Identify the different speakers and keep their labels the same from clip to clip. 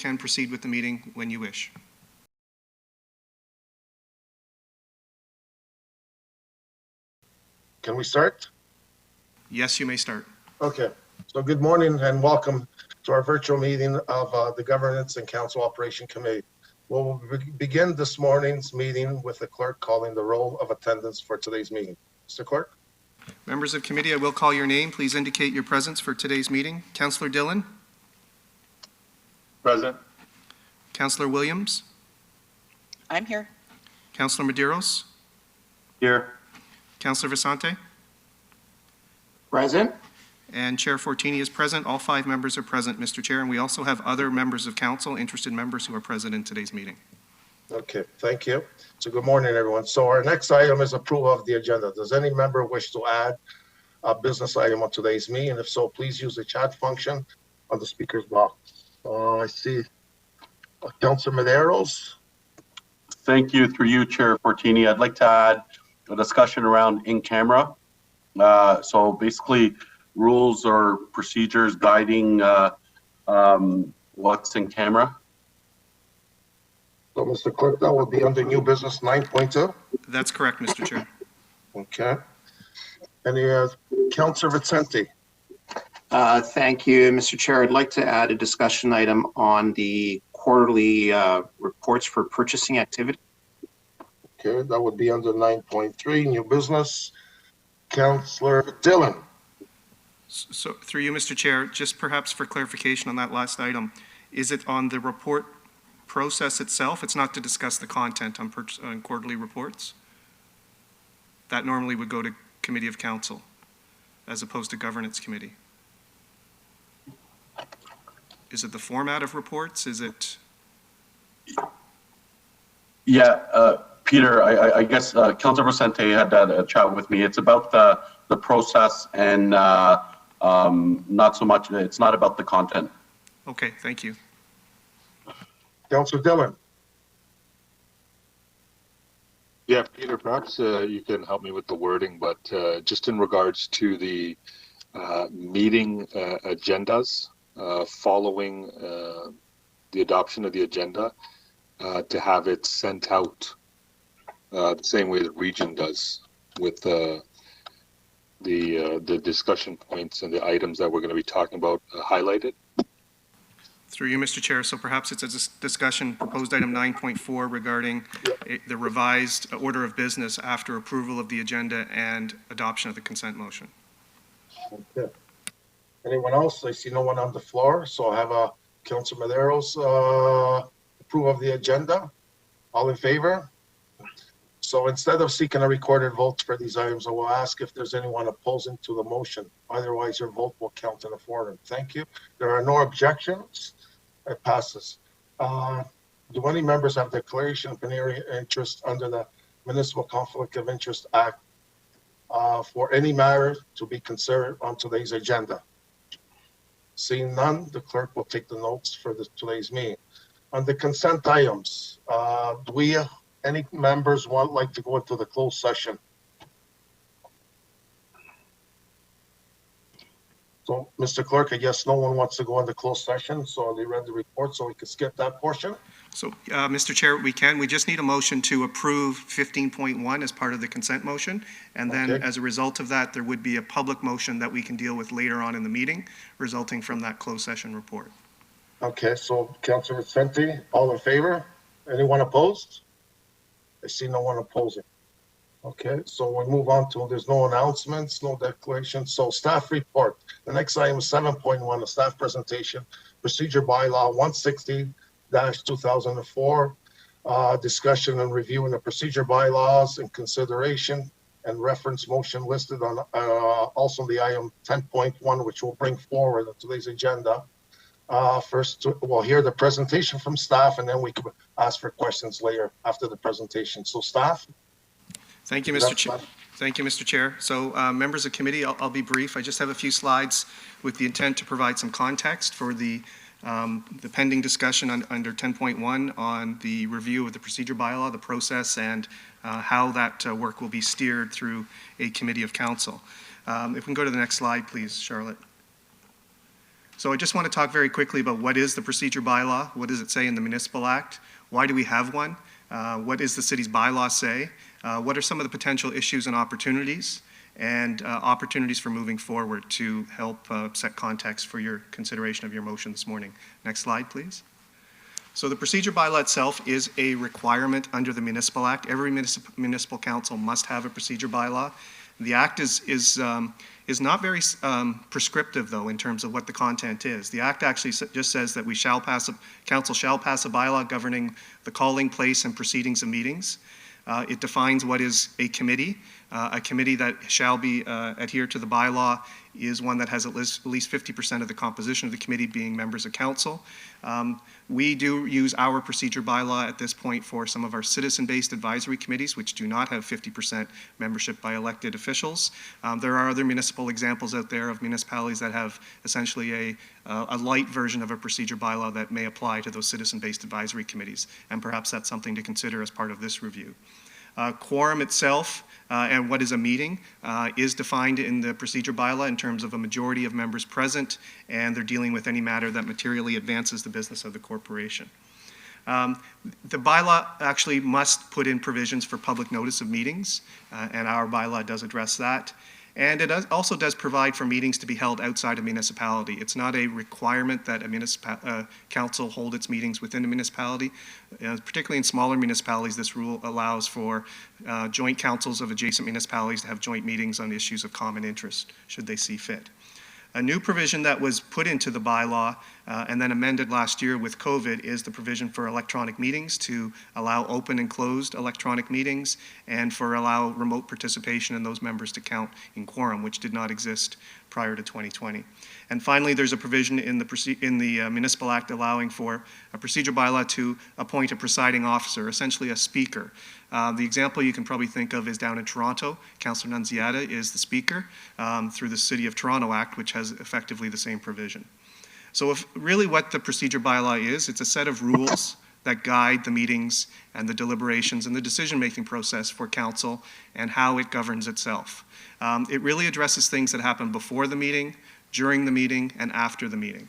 Speaker 1: can proceed with the meeting when you wish.
Speaker 2: Can we start?
Speaker 1: Yes, you may start.
Speaker 2: Okay. So good morning and welcome to our virtual meeting of the Governance and Council Operation Committee. We'll begin this morning's meeting with the clerk calling the roll of attendance for today's meeting. Mr. Clerk?
Speaker 1: Members of committee, I will call your name. Please indicate your presence for today's meeting. Councillor Dillon?
Speaker 3: Present.
Speaker 1: Councillor Williams?
Speaker 4: I'm here.
Speaker 1: Councillor Medeiros?
Speaker 3: Here.
Speaker 1: Councillor Vicente?
Speaker 5: Present.
Speaker 1: And Chair Fortini is present. All 5 members are present, Mr. Chair, and we also have other members of council, interested members who are present in today's meeting.
Speaker 2: Okay, thank you. So good morning, everyone. So our next item is approval of the agenda. Does any member wish to add a business item on today's meeting? If so, please use the chat function on the speaker's box. I see Councillor Medeiros.
Speaker 3: Thank you. Through you, Chair Fortini. I'd like to add a discussion around in camera. So basically, rules or procedures guiding what's in camera.
Speaker 2: So, Mr. Clerk, that will be under new business 9.2.
Speaker 1: That's correct, Mr. Chair.
Speaker 2: Okay. Any Councillor Vicente?
Speaker 5: Thank you, Mr. Chair. I'd like to add a discussion item on the quarterly reports for purchasing activity.
Speaker 2: Okay, that would be under 9.3, new business. Councillor Dillon.
Speaker 1: So through you, Mr. Chair, just perhaps for clarification on that last item, is it on the report process itself? It's not to discuss the content on quarterly reports? That normally would go to Committee of Council as opposed to Governance Committee. Is it the format of reports? Is it? Yeah,
Speaker 3: Peter, I guess Councillor Vicente had a chat with me. It's about the process and not so much, it's not about the content.
Speaker 1: Okay, thank you.
Speaker 2: Councillor Dillon.
Speaker 6: Yeah, Peter, perhaps you can help me with the wording, but just in regards to the meeting agendas following the adoption of the agenda, to have it sent out the same way the region does with the discussion points and the items that we're going to be talking about highlighted.
Speaker 1: Through you, Mr. Chair, so perhaps it's a discussion, proposed item 9.4 regarding the revised order of business after approval of the agenda and adoption of the consent motion.
Speaker 2: Okay. Anyone else? I see no one on the floor, so I'll have Councillor Medeiros approve of the agenda. All in favor? So instead of seeking a recorded vote for these items, I will ask if there's anyone opposing to the motion. Otherwise, your vote will count in the forum. Thank you. There are no objections. It passes. Do any members have declaration of plenary interest under the Municipal Conflict of Interest Act for any matter to be considered on today's agenda? Seeing none, the clerk will take the notes for today's meeting. On the consent items, do any members like to go into the closed session? So, Mr. Clerk, I guess no one wants to go into closed session, so they read the report, so we can skip that portion.
Speaker 1: So, Mr. Chair, we just need a motion to approve 15.1 as part of the consent motion, and then as a result of that, there would be a public motion that we can deal with later on in the meeting, resulting from that closed session report.
Speaker 2: Okay, so Councillor Vicente, all in favor? Anyone opposed? I see no one opposing. Okay, so we'll move on to, there's no announcements, no declarations. So staff report. The next item is 7.1, a staff presentation, procedure bylaw 160-2004, discussion and reviewing the procedure bylaws and consideration and reference motion listed on also the item 10.1, which we'll bring forward on today's agenda. First, we'll hear the presentation from staff, and then we can ask for questions later after the presentation. So staff.
Speaker 1: Thank you, Mr. Chair. Thank you, Mr. Chair. So members of committee, I'll be brief. I just have a few slides with the intent to provide some context for the pending discussion under 10.1 on the review of the procedure bylaw, the process, and how that work will be steered through a committee of council. If we can go to the next slide, please, Charlotte. So I just want to talk very quickly about what is the procedure bylaw, what does it say in the Municipal Act, why do we have one, what does the city's bylaw say, what are some of the potential issues and opportunities, and opportunities for moving forward to help set context for your consideration of your motion this morning. Next slide, please. So the procedure bylaw itself is a requirement under the Municipal Act. Every municipal council must have a procedure bylaw. The act is not very prescriptive, though, in terms of what the content is. The act actually just says that council shall pass a bylaw governing the calling, place, and proceedings of meetings. It defines what is a committee. A committee that shall be adhere to the bylaw is one that has at least 50% of the composition of the committee being members of council. We do use our procedure bylaw at this point for some of our citizen-based advisory committees, which do not have 50% membership by elected officials. There are other municipal examples out there of municipalities that have essentially a light version of a procedure bylaw that may apply to those citizen-based advisory committees, and perhaps that's something to consider as part of this review. Quorum itself and what is a meeting is defined in the procedure bylaw in terms of a majority of members present, and they're dealing with any matter that materially advances the business of the corporation. The bylaw actually must put in provisions for public notice of meetings, and our bylaw does address that. And it also does provide for meetings to be held outside a municipality. It's not a requirement that a council hold its meetings within a municipality. Particularly in smaller municipalities, this rule allows for joint councils of adjacent municipalities to have joint meetings on issues of common interest, should they see fit. A new provision that was put into the bylaw and then amended last year with COVID is the provision for electronic meetings to allow open and closed electronic meetings and for allow remote participation in those members to count in quorum, which did not exist prior to 2020. And finally, there's a provision in the Municipal Act allowing for a procedure bylaw to appoint a presiding officer, essentially a speaker. The example you can probably think of is down in Toronto. Councillor Nunziata is the speaker through the City of Toronto Act, which has effectively the same provision. So really what the procedure bylaw is, it's a set of rules that guide the meetings and the deliberations and the decision-making process for council and how it governs itself. It really addresses things that happen before the meeting, during the meeting, and after the meeting.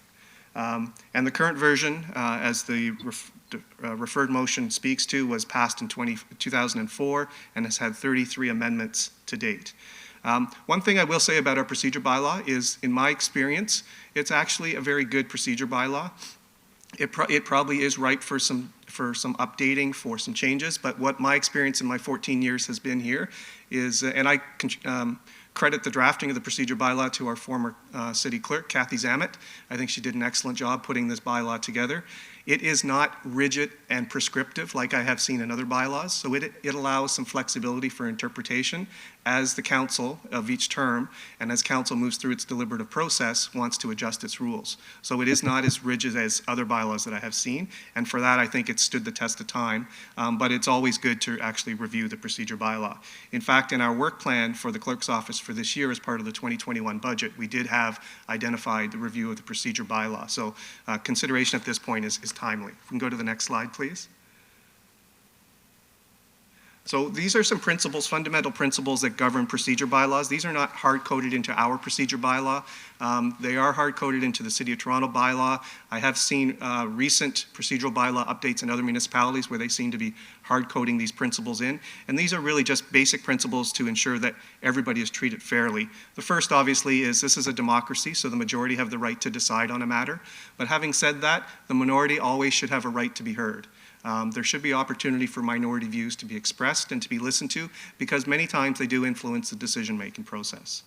Speaker 1: And the current version, as the referred motion speaks to, was passed in 2004 and has had 33 amendments to date. One thing I will say about our procedure bylaw is, in my experience, it's actually a very good procedure bylaw. It probably is ripe for some updating, for some changes, but what my experience in my 14 years has been here is, and I credit the drafting of the procedure bylaw to our former city clerk, Kathy Zammit. I think she did an excellent job putting this bylaw together. It is not rigid and prescriptive like I have seen in other bylaws, so it allows some flexibility for interpretation as the council of each term and as council moves through its deliberative process wants to adjust its rules. So it is not as rigid as other bylaws that I have seen, and for that I think it stood the test of time, but it's always good to actually review the procedure bylaw. In fact, in our work plan for the clerk's office for this year as part of the 2021 budget, we did have identified the review of the procedure bylaw. So consideration at this point is timely. If we can go to the next slide, please. So these are some principles, fundamental principles that govern procedure bylaws. These are not hard-coded into our procedure bylaw. They are hard-coded into the City of Toronto bylaw. I have seen recent procedural bylaw updates in other municipalities where they seem to be hard-coding these principles in. And these are really just basic principles to ensure that everybody is treated fairly. The first, obviously, is this is a democracy, so the majority have the right to decide on a matter. But having said that, the minority always should have a right to be heard. There should be opportunity for minority views to be expressed and to be listened to, because many times they do influence the decision-making process.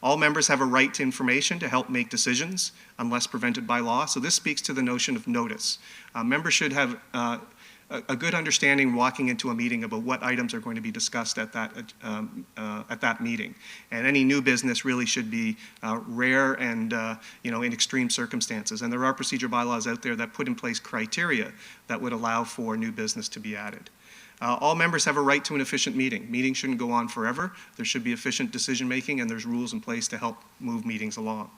Speaker 1: All members have a right to information to help make decisions unless prevented by law. So this speaks to the notion of notice. Members should have a good understanding walking into a meeting about what items are going to be discussed at that meeting. And any new business really should be rare and in extreme circumstances. And there are procedure bylaws out there that put in place criteria that would allow for new business to be added. All members have a right to an efficient meeting. Meetings shouldn't go on forever. There should be efficient decision making, and there's rules in place to help move meetings along.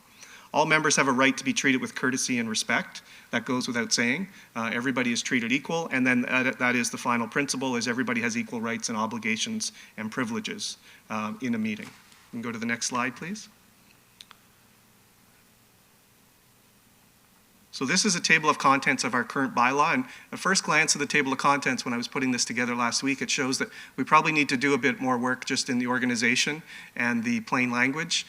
Speaker 1: All members have a right to be treated with courtesy and respect. That goes without saying. Everybody is treated equal, and then that is the final principle, is everybody has equal rights and obligations and privileges in a meeting. We can go to the next slide, please. So this is a table of contents of our current bylaw, and at first glance of the table of contents, when I was putting this together last week, it shows that we probably need to do a bit more work just in the organization and the plain language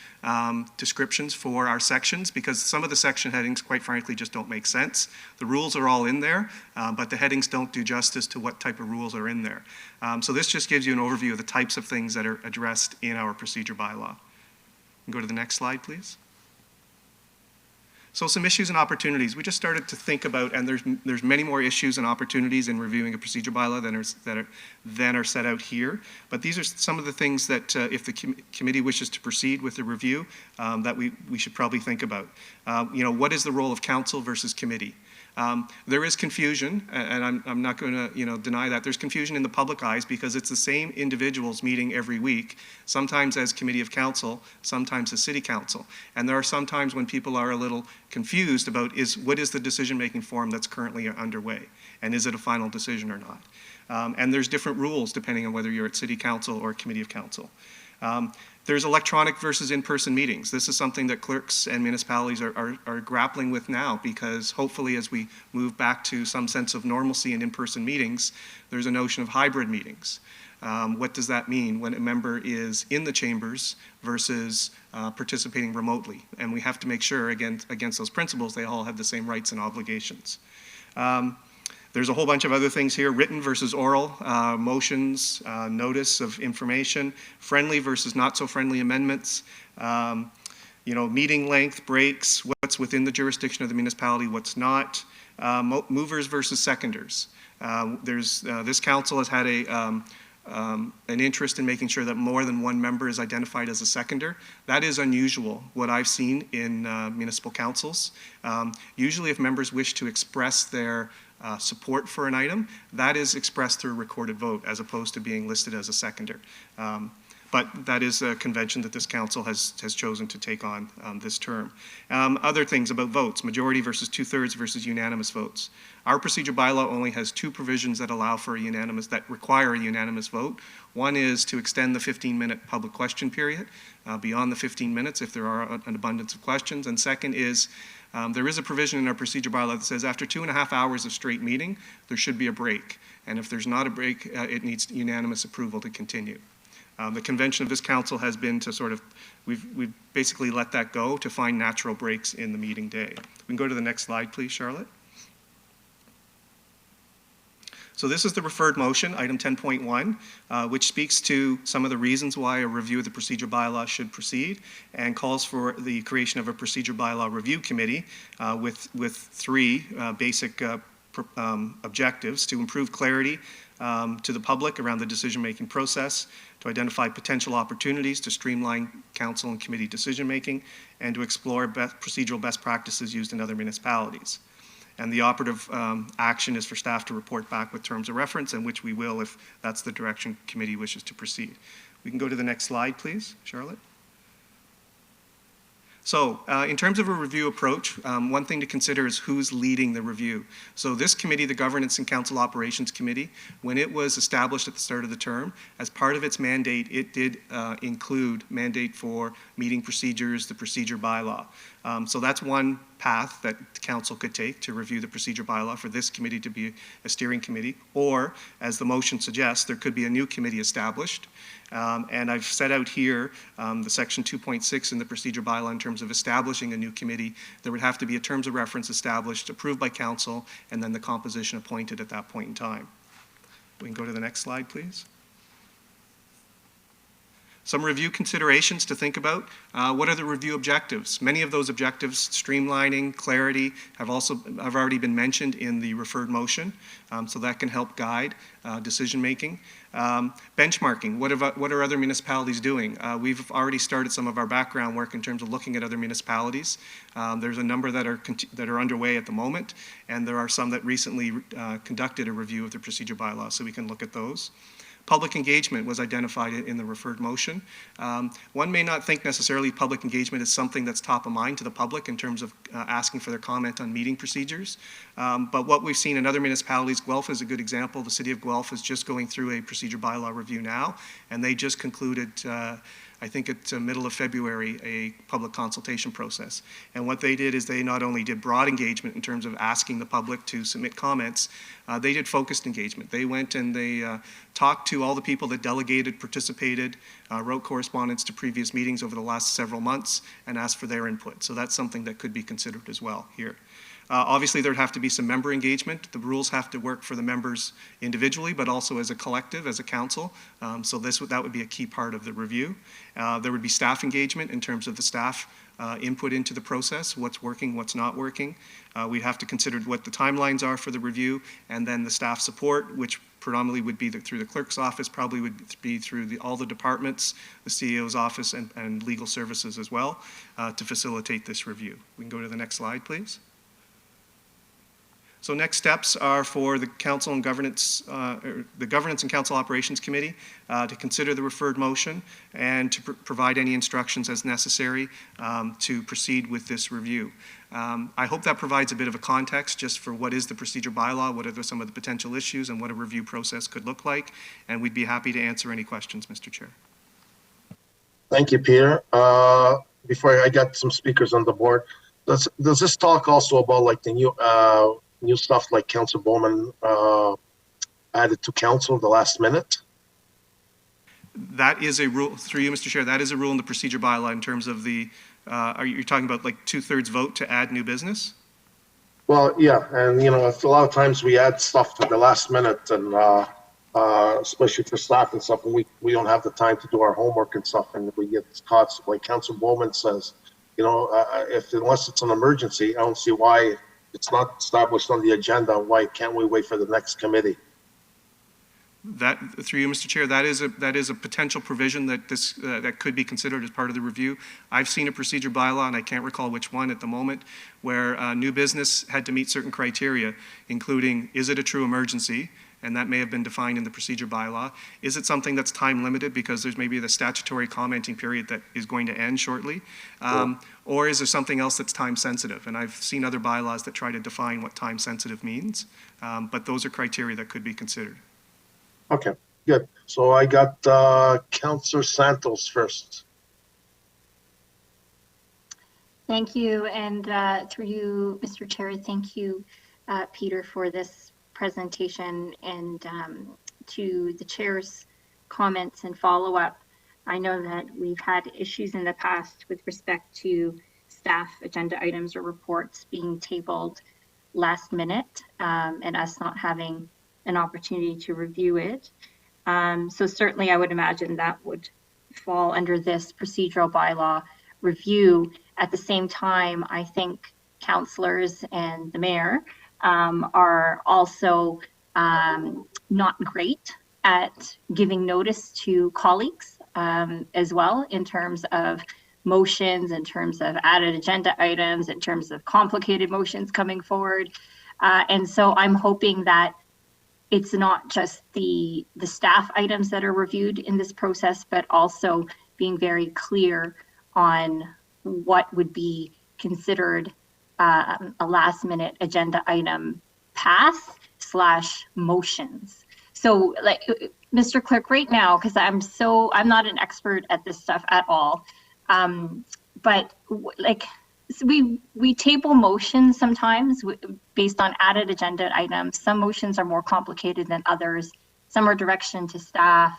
Speaker 1: descriptions for our sections, because some of the section headings, quite frankly, just don't make sense. The rules are all in there, but the headings don't do justice to what type of rules are in there. So this just gives you an overview of the types of things that are addressed in our procedure bylaw. Go to the next slide, please. So some issues and opportunities. We just started to think about, and there's many more issues and opportunities in reviewing a procedure bylaw than are set out here. But these are some of the things that if the committee wishes to proceed with the review, that we should probably think about. What is the role of council versus committee? There is confusion, and I'm not going to deny that. There's confusion in the public eyes because it's the same individuals meeting every week, sometimes as committee of council, sometimes as city council. And there are some times when people are a little confused about what is the decision-making forum that's currently underway, and is it a final decision or not? And there's different rules depending on whether you're at city council or committee of council. There's electronic versus in-person meetings. This is something that clerks and municipalities are grappling with now, because hopefully as we move back to some sense of normalcy in in-person meetings, there's a notion of hybrid meetings. What does that mean when a member is in the chambers versus participating remotely? And we have to make sure, again, against those principles, they all have the same rights and obligations. There's a whole bunch of other things here: written versus oral, motions, notice of information, friendly versus not so friendly amendments, meeting length, breaks, what's within the jurisdiction of the municipality, what's not, movers versus seconders. This council has had an interest in making sure that more than one member is identified as a seconder. That is unusual, what I've seen in municipal councils. Usually if members wish to express their support for an item, that is expressed through a recorded vote as opposed to being listed as a seconder. But that is a convention that this council has chosen to take on this term. Other things about votes: majority versus 2/3 versus unanimous votes. Our procedure bylaw only has two provisions that require a unanimous vote. One is to extend the 15-minute public question period beyond the 15 minutes if there are an abundance of questions. And second is, there is a provision in our procedure bylaw that says after 2.5 hours of straight meeting, there should be a break. And if there's not a break, it needs unanimous approval to continue. The convention of this council has been to we've basically let that go to find natural breaks in the meeting day. We can go to the next slide, please, Charlotte. So this is the referred motion, item 10.1, which speaks to some of the reasons why a review of the procedure bylaw should proceed, and calls for the creation of a procedure bylaw review committee with three basic objectives: to improve clarity to the public around the decision-making process, to identify potential opportunities to streamline council and committee decision-making, and to explore procedural best practices used in other municipalities. And the operative action is for staff to report back with terms of reference, and which we will if that's the direction committee wishes to proceed. We can go to the next slide, please, Charlotte. So in terms of a review approach, one thing to consider is who's leading the review. So this committee, the Governance and Council Operations Committee, when it was established at the start of the term, as part of its mandate, it did include mandate for meeting procedures, the procedure bylaw. So that's one path that the council could take to review the procedure bylaw, for this committee to be a steering committee. Or, as the motion suggests, there could be a new committee established. And I've set out here the section 2.6 in the procedure bylaw in terms of establishing a new committee. There would have to be a terms of reference established, approved by council, and then the composition appointed at that point in time. We can go to the next slide, please. Some review considerations to think about. What are the review objectives? Many of those objectives, streamlining, clarity, have already been mentioned in the referred motion, so that can help guide decision-making. Benchmarking, what are other municipalities doing? We've already started some of our background work in terms of looking at other municipalities. There's a number that are underway at the moment, and there are some that recently conducted a review of the procedure bylaw, so we can look at those. Public engagement was identified in the referred motion. One may not think necessarily public engagement is something that's top of mind to the public in terms of asking for their comment on meeting procedures. But what we've seen in other municipalities, Guelph is a good example. The city of Guelph is just going through a procedure bylaw review now, and they just concluded I think it's middle of February, a public consultation process. And what they did is they not only did broad engagement in terms of asking the public to submit comments, they did focused engagement. They went and they talked to all the people that delegated, participated, wrote correspondence to previous meetings over the last several months, and asked for their input. So that's something that could be considered as well here. Obviously, there'd have to be some member engagement. The rules have to work for the members individually, but also as a collective, as a council. So that would be a key part of the review. There would be staff engagement in terms of the staff input into the process, what's working, what's not working. We'd have to consider what the timelines are for the review, and then the staff support, which predominantly would be through the clerk's office, probably would be through all the departments, the CEO's office, and legal services as well, to facilitate this review. We can go to the next slide, please. So next steps are for the Council and Governance, the Governance and Council Operations Committee to consider the referred motion and to provide any instructions as necessary to proceed with this review. I hope that provides a bit of a context just for what is the procedure bylaw, what are some of the potential issues, and what a review process could look like. And we'd be happy to answer any questions, Mr. Chair.
Speaker 2: Thank you, Peter. Before I got some speakers on the board, does this talk also about like the new stuff like Council Bowman added to council the last minute?
Speaker 1: That is a rule, through you, Mr. Chair, that is a rule in the procedure bylaw in terms of the, are you talking about like 2/3 vote to add new business?
Speaker 2: Well, yeah, and you know, a lot of times we add stuff to the last minute, and especially for staff and stuff, and we don't have the time to do our homework and stuff, and we get caught. Like Council Bowman says, you know, unless it's an emergency, I don't see why it's not established on the agenda. Why can't we wait for the next committee?
Speaker 1: That, through you, Mr. Chair, that is a potential provision that that could be considered as part of the review. I've seen a procedure bylaw, and I can't recall which one at the moment, where new business had to meet certain criteria, including, is it a true emergency? And that may have been defined in the procedure bylaw. Is it something that's time limited because there's maybe the statutory commenting period that is going to end shortly? Or is there something else that's time sensitive? And I've seen other bylaws that try to define what time sensitive means, but those are criteria that could be considered.
Speaker 2: Okay, good. So I got Councillor Santos first.
Speaker 7: Thank you, and through you, Mr. Chair, thank you, Peter, for this presentation, and to the chair's comments and follow-up. I know that we've had issues in the past with respect to staff agenda items or reports being tabled last minute and us not having an opportunity to review it. So certainly I would imagine that would fall under this procedural bylaw review. At the same time, I think councillors and the mayor are also not great at giving notice to colleagues as well, in terms of motions, in terms of added agenda items, in terms of complicated motions coming forward. And so I'm hoping that it's not just the staff items that are reviewed in this process, but also being very clear on what would be considered a last minute agenda item pass / motions. So like, Mr. Clerk, right now, because I'm not an expert at this stuff at all, but like, so we table motions sometimes based on added agenda items. Some motions are more complicated than others. Some are direction to staff.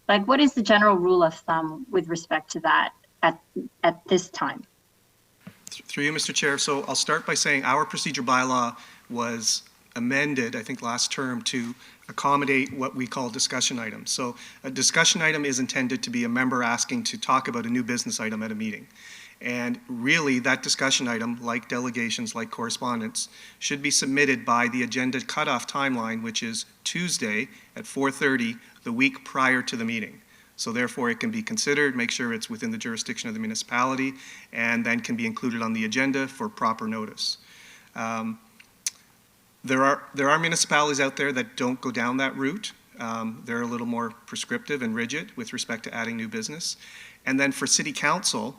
Speaker 7: Like, what is the general rule of thumb with respect to that at this time?
Speaker 1: Through you, Mr. Chair. So I'll start by saying our procedure bylaw was amended, I think last term, to accommodate what we call discussion items. So a discussion item is intended to be a member asking to talk about a new business item at a meeting. And really, that discussion item, like delegations, like correspondence, should be submitted by the agenda cutoff timeline, which is Tuesday at 4:30, the week prior to the meeting. So therefore, it can be considered, make sure it's within the jurisdiction of the municipality, and then can be included on the agenda for proper notice. There are municipalities out there that don't go down that route. They're a little more prescriptive and rigid with respect to adding new business. And then for City Council,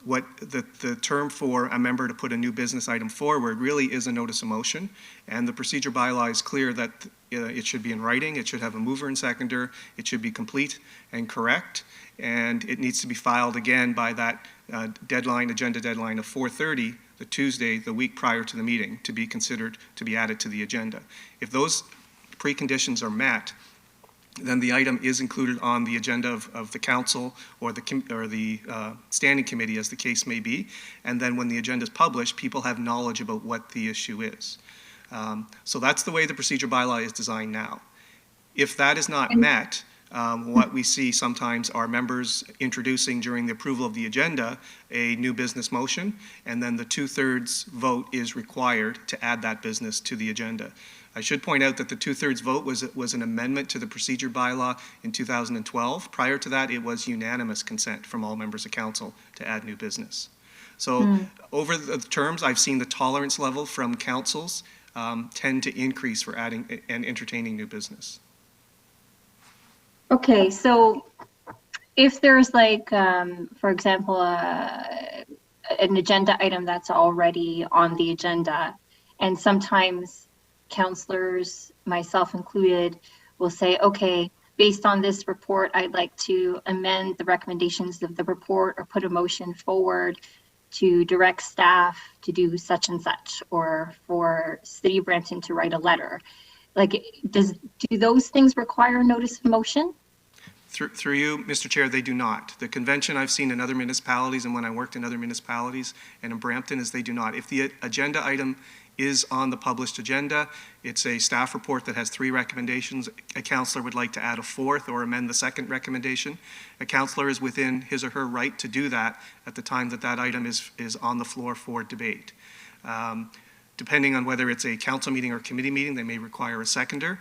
Speaker 1: What the term for a member to put a new business item forward really is a notice of motion, and the procedure bylaw is clear that it should be in writing, it should have a mover and seconder, it should be complete and correct, and it needs to be filed again by that agenda deadline of 4:30, the Tuesday, the week prior to the meeting, to be considered to be added to the agenda. If those preconditions are met, then the item is included on the agenda of the council or the standing committee, as the case may be. And then when the agenda is published, people have knowledge about what the issue is. So that's the way the procedure bylaw is designed now. If that is not met, what we see sometimes are members introducing during the approval of the agenda a new business motion, and then the 2/3 vote is required to add that business to the agenda. I should point out that the 2/3 vote was an amendment to the procedure bylaw in 2012. Prior to that, it was unanimous consent from all members of council to add new business. So over the terms, I've seen the tolerance level from councils tend to increase for adding and entertaining new business.
Speaker 7: Okay, so if there's like, for example, an agenda item that's already on the agenda, and sometimes councillors, myself included, will say, okay, based on this report, I'd like to amend the recommendations of the report or put a motion forward to direct staff to do such and such, or for City of Brampton to write a letter. Like, do those things require notice of motion?
Speaker 1: Through you, Mr. Chair, they do not. The convention I've seen in other municipalities and when I worked in other municipalities and in Brampton is they do not. If the agenda item is on the published agenda, it's a staff report that has 3 recommendations. A councillor would like to add a 4th or amend the 2nd recommendation. A councillor is within his or her right to do that at the time that that item is on the floor for debate. Depending on whether it's a council meeting or committee meeting, they may require a seconder.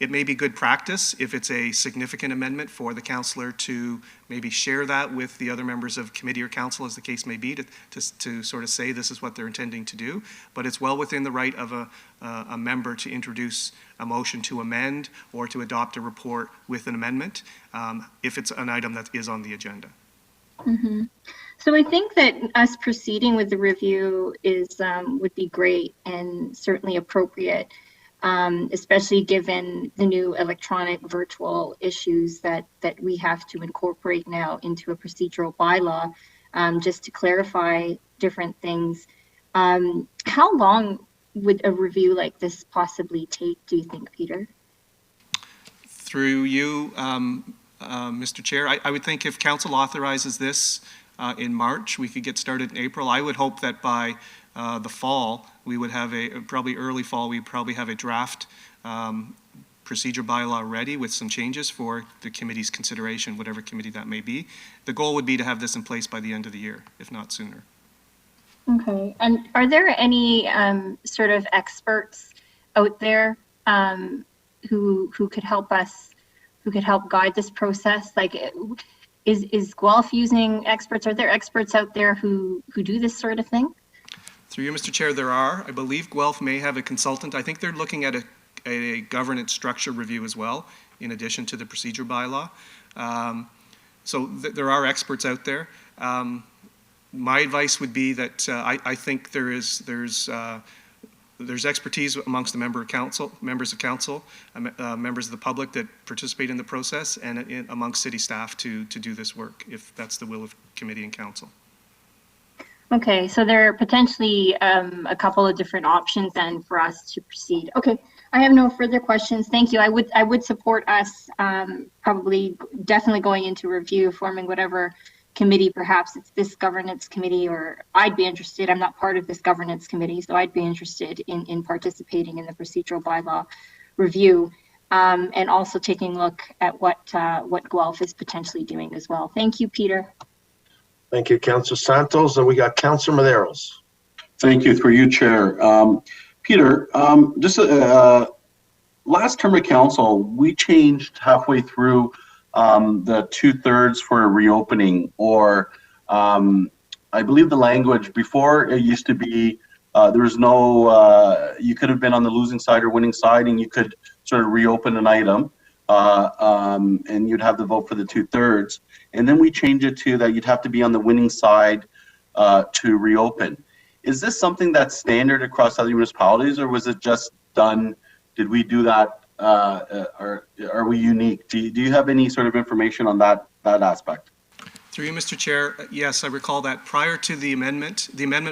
Speaker 1: It may be good practice if it's a significant amendment for the councillor to maybe share that with the other members of committee or council, as the case may be, to sort of say this is what they're intending to do. But it's well within the right of a member to introduce a motion to amend or to adopt a report with an amendment if it's an item that is on the agenda.
Speaker 7: Mm-hmm. So I think that us proceeding with the review would be great and certainly appropriate, especially given the new electronic virtual issues that we have to incorporate now into a procedural bylaw, just to clarify different things. How long would a review like this possibly take, do you think, Peter?
Speaker 1: Through you, Mr. Chair, I would think if council authorizes this in March, we could get started in April. I would hope that by the fall, we would have probably early fall, we'd probably have a draft procedure bylaw ready with some changes for the committee's consideration, whatever committee that may be. The goal would be to have this in place by the end of the year, if not sooner.
Speaker 7: Okay, and are there any sort of experts out there who could help us, who could help guide this process? Like, is Guelph using experts? Are there experts out there who do this sort of thing?
Speaker 1: Through you, Mr. Chair, there are. I believe Guelph may have a consultant. I think they're looking at a governance structure review as well, in addition to the procedure bylaw. So there are experts out there. My advice would be that I think there's expertise amongst the members of council, members of the public that participate in the process, and amongst city staff to do this work, if that's the will of committee and council.
Speaker 7: Okay, so there are potentially a couple of different options then for us to proceed. Okay, I have no further questions. Thank you. I would support us definitely going into review, forming whatever committee, perhaps it's this governance committee, or I'd be interested. I'm not part of this governance committee, so I'd be interested in participating in the procedural bylaw review, and also taking a look at what Guelph is potentially doing as well. Thank you, Peter.
Speaker 2: Thank you, Councillor Santos. And we got Councillor Medeiros.
Speaker 3: Thank you, through you, Chair. Peter, just last term of council, we changed halfway through the 2/3 for a reopening, or I believe the language before, it used to be there was no, you could have been on the losing side or winning side and you could sort of reopen an item. and you'd have the vote for the 2/3. And then we change it to that you'd have to be on the winning side to reopen. Is this something that's standard across other municipalities, or was it just done? Did we do that, or are we unique? Do you have any sort of information on that aspect?
Speaker 1: Through you, Mr. Chair, yes, I recall that prior to the amendment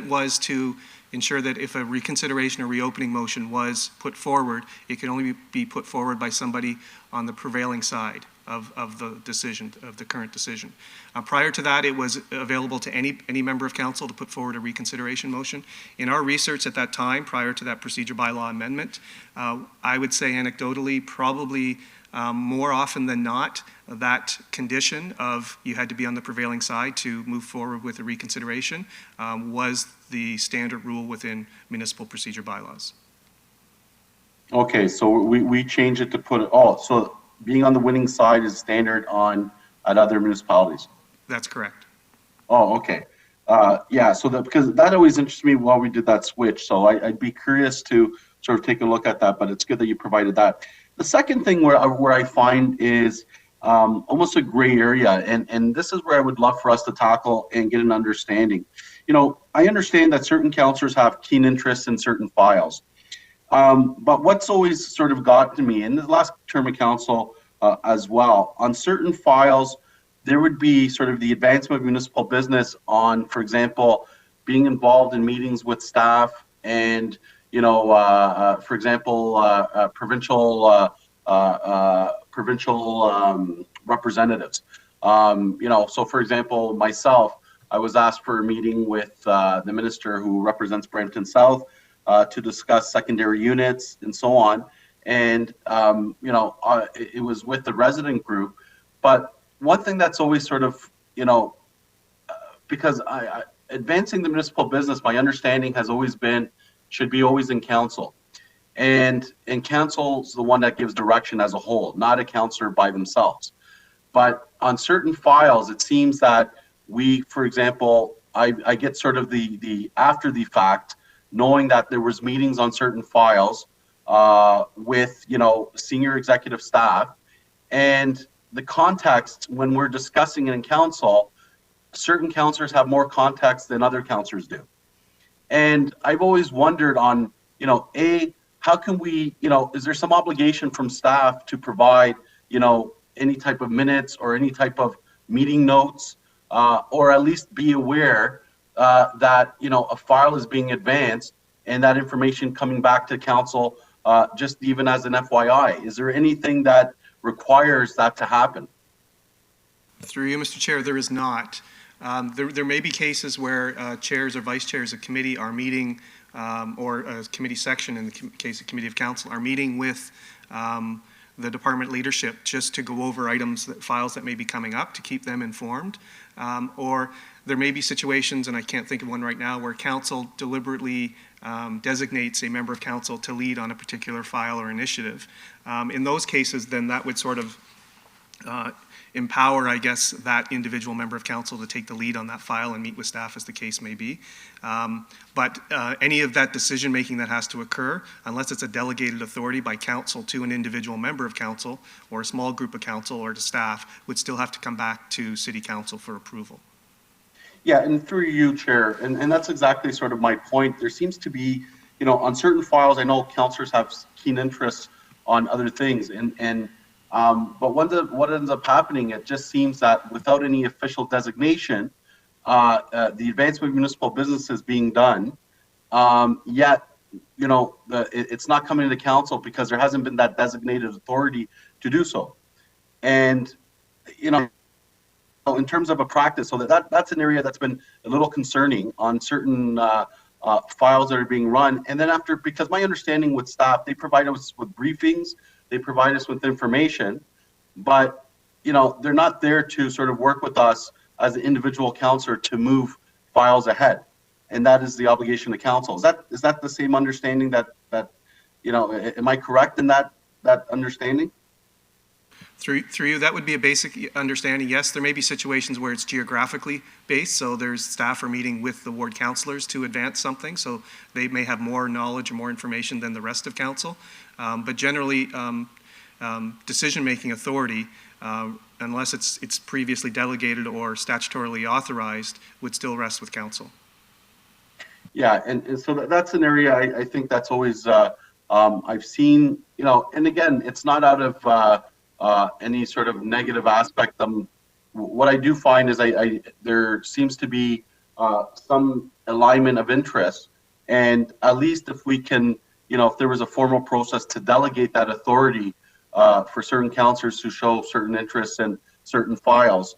Speaker 1: was to ensure that if a reconsideration or reopening motion was put forward, it could only be put forward by somebody on the prevailing side of the decision, of the current decision. Prior to that, it was available to any member of council to put forward a reconsideration motion. In our research at that time, prior to that procedure bylaw amendment, I would say anecdotally, probably more often than not, that condition of you had to be on the prevailing side to move forward with a reconsideration was the standard rule within municipal procedure bylaws.
Speaker 3: Okay, so we change it to put it, so being on the winning side is standard at other municipalities.
Speaker 1: That's correct.
Speaker 3: Oh, okay. Yeah, so because that always interests me while we did that switch. So I'd be curious to sort of take a look at that, but it's good that you provided that. The second thing where I find is almost a gray area, and this is where I would love for us to tackle and get an understanding. You know, I understand that certain councillors have keen interest in certain files. But what's always sort of got to me, in the last term of council as well, on certain files, there would be sort of the advancement of municipal business on, for example, being involved in meetings with staff and, you know, for example, provincial representatives. You know, so for example, myself, I was asked for a meeting with the minister who represents Brampton South to discuss secondary units and so on. And, you know, it was with the resident group. But one thing that's always sort of, you know, because advancing the municipal business, my understanding has always been, should be always in council. And council's the one that gives direction as a whole, not a councillor by themselves. But on certain files, it seems that we, for example, I get sort of the after the fact, knowing that there was meetings on certain files with, you know, senior executive staff, and the context when we're discussing it in council, certain councillors have more context than other councillors do. And I've always wondered on, you know, how can we, you know, is there some obligation from staff to provide, you know, any type of minutes or any type of meeting notes, or at least be aware that, you know, a file is being advanced and that information coming back to council, just even as an FYI. Is there anything that requires that to happen?
Speaker 1: Through you, Mr. Chair, there is not. There may be cases where chairs or vice chairs of committee are meeting, or a committee section, in the case of committee of council, are meeting with the department leadership just to go over items, files that may be coming up, to keep them informed. Or there may be situations, and I can't think of one right now, where council deliberately designates a member of council to lead on a particular file or initiative. In those cases, then that would sort of empower, I guess, that individual member of council to take the lead on that file and meet with staff as the case may be. But any of that decision making that has to occur, unless it's a delegated authority by council to an individual member of council or a small group of council or to staff, would still have to come back to city council for approval.
Speaker 3: Yeah, and through you, Chair, and that's exactly sort of my point. There seems to be, you know, on certain files, I know councillors have keen interests on other things, but what ends up happening, it just seems that without any official designation, the advancement of municipal business is being done, yet, you know, it's not coming to council because there hasn't been that designated authority to do so. And, you know, in terms of a practice, so that's an area that's been a little concerning on certain files that are being run. And then after, because my understanding with staff, they provide us with briefings, they provide us with information, but, you know, they're not there to sort of work with us as an individual councillor to move files ahead. And that is the obligation of council. Is that the same understanding that you know, am I correct in that understanding?
Speaker 1: Through you, that would be a basic understanding. Yes, there may be situations where it's geographically based, so there's staff are meeting with the ward councillors to advance something, so they may have more knowledge or more information than the rest of council. But generally, decision-making authority, unless it's previously delegated or statutorily authorized, would still rest with council.
Speaker 3: Yeah, and so that's an area I think that's always, I've seen, and again, it's not out of any sort of negative aspect. What I do find is there seems to be some alignment of interest, and at least if we can, if there was a formal process to delegate that authority for certain councillors who show certain interests in certain files,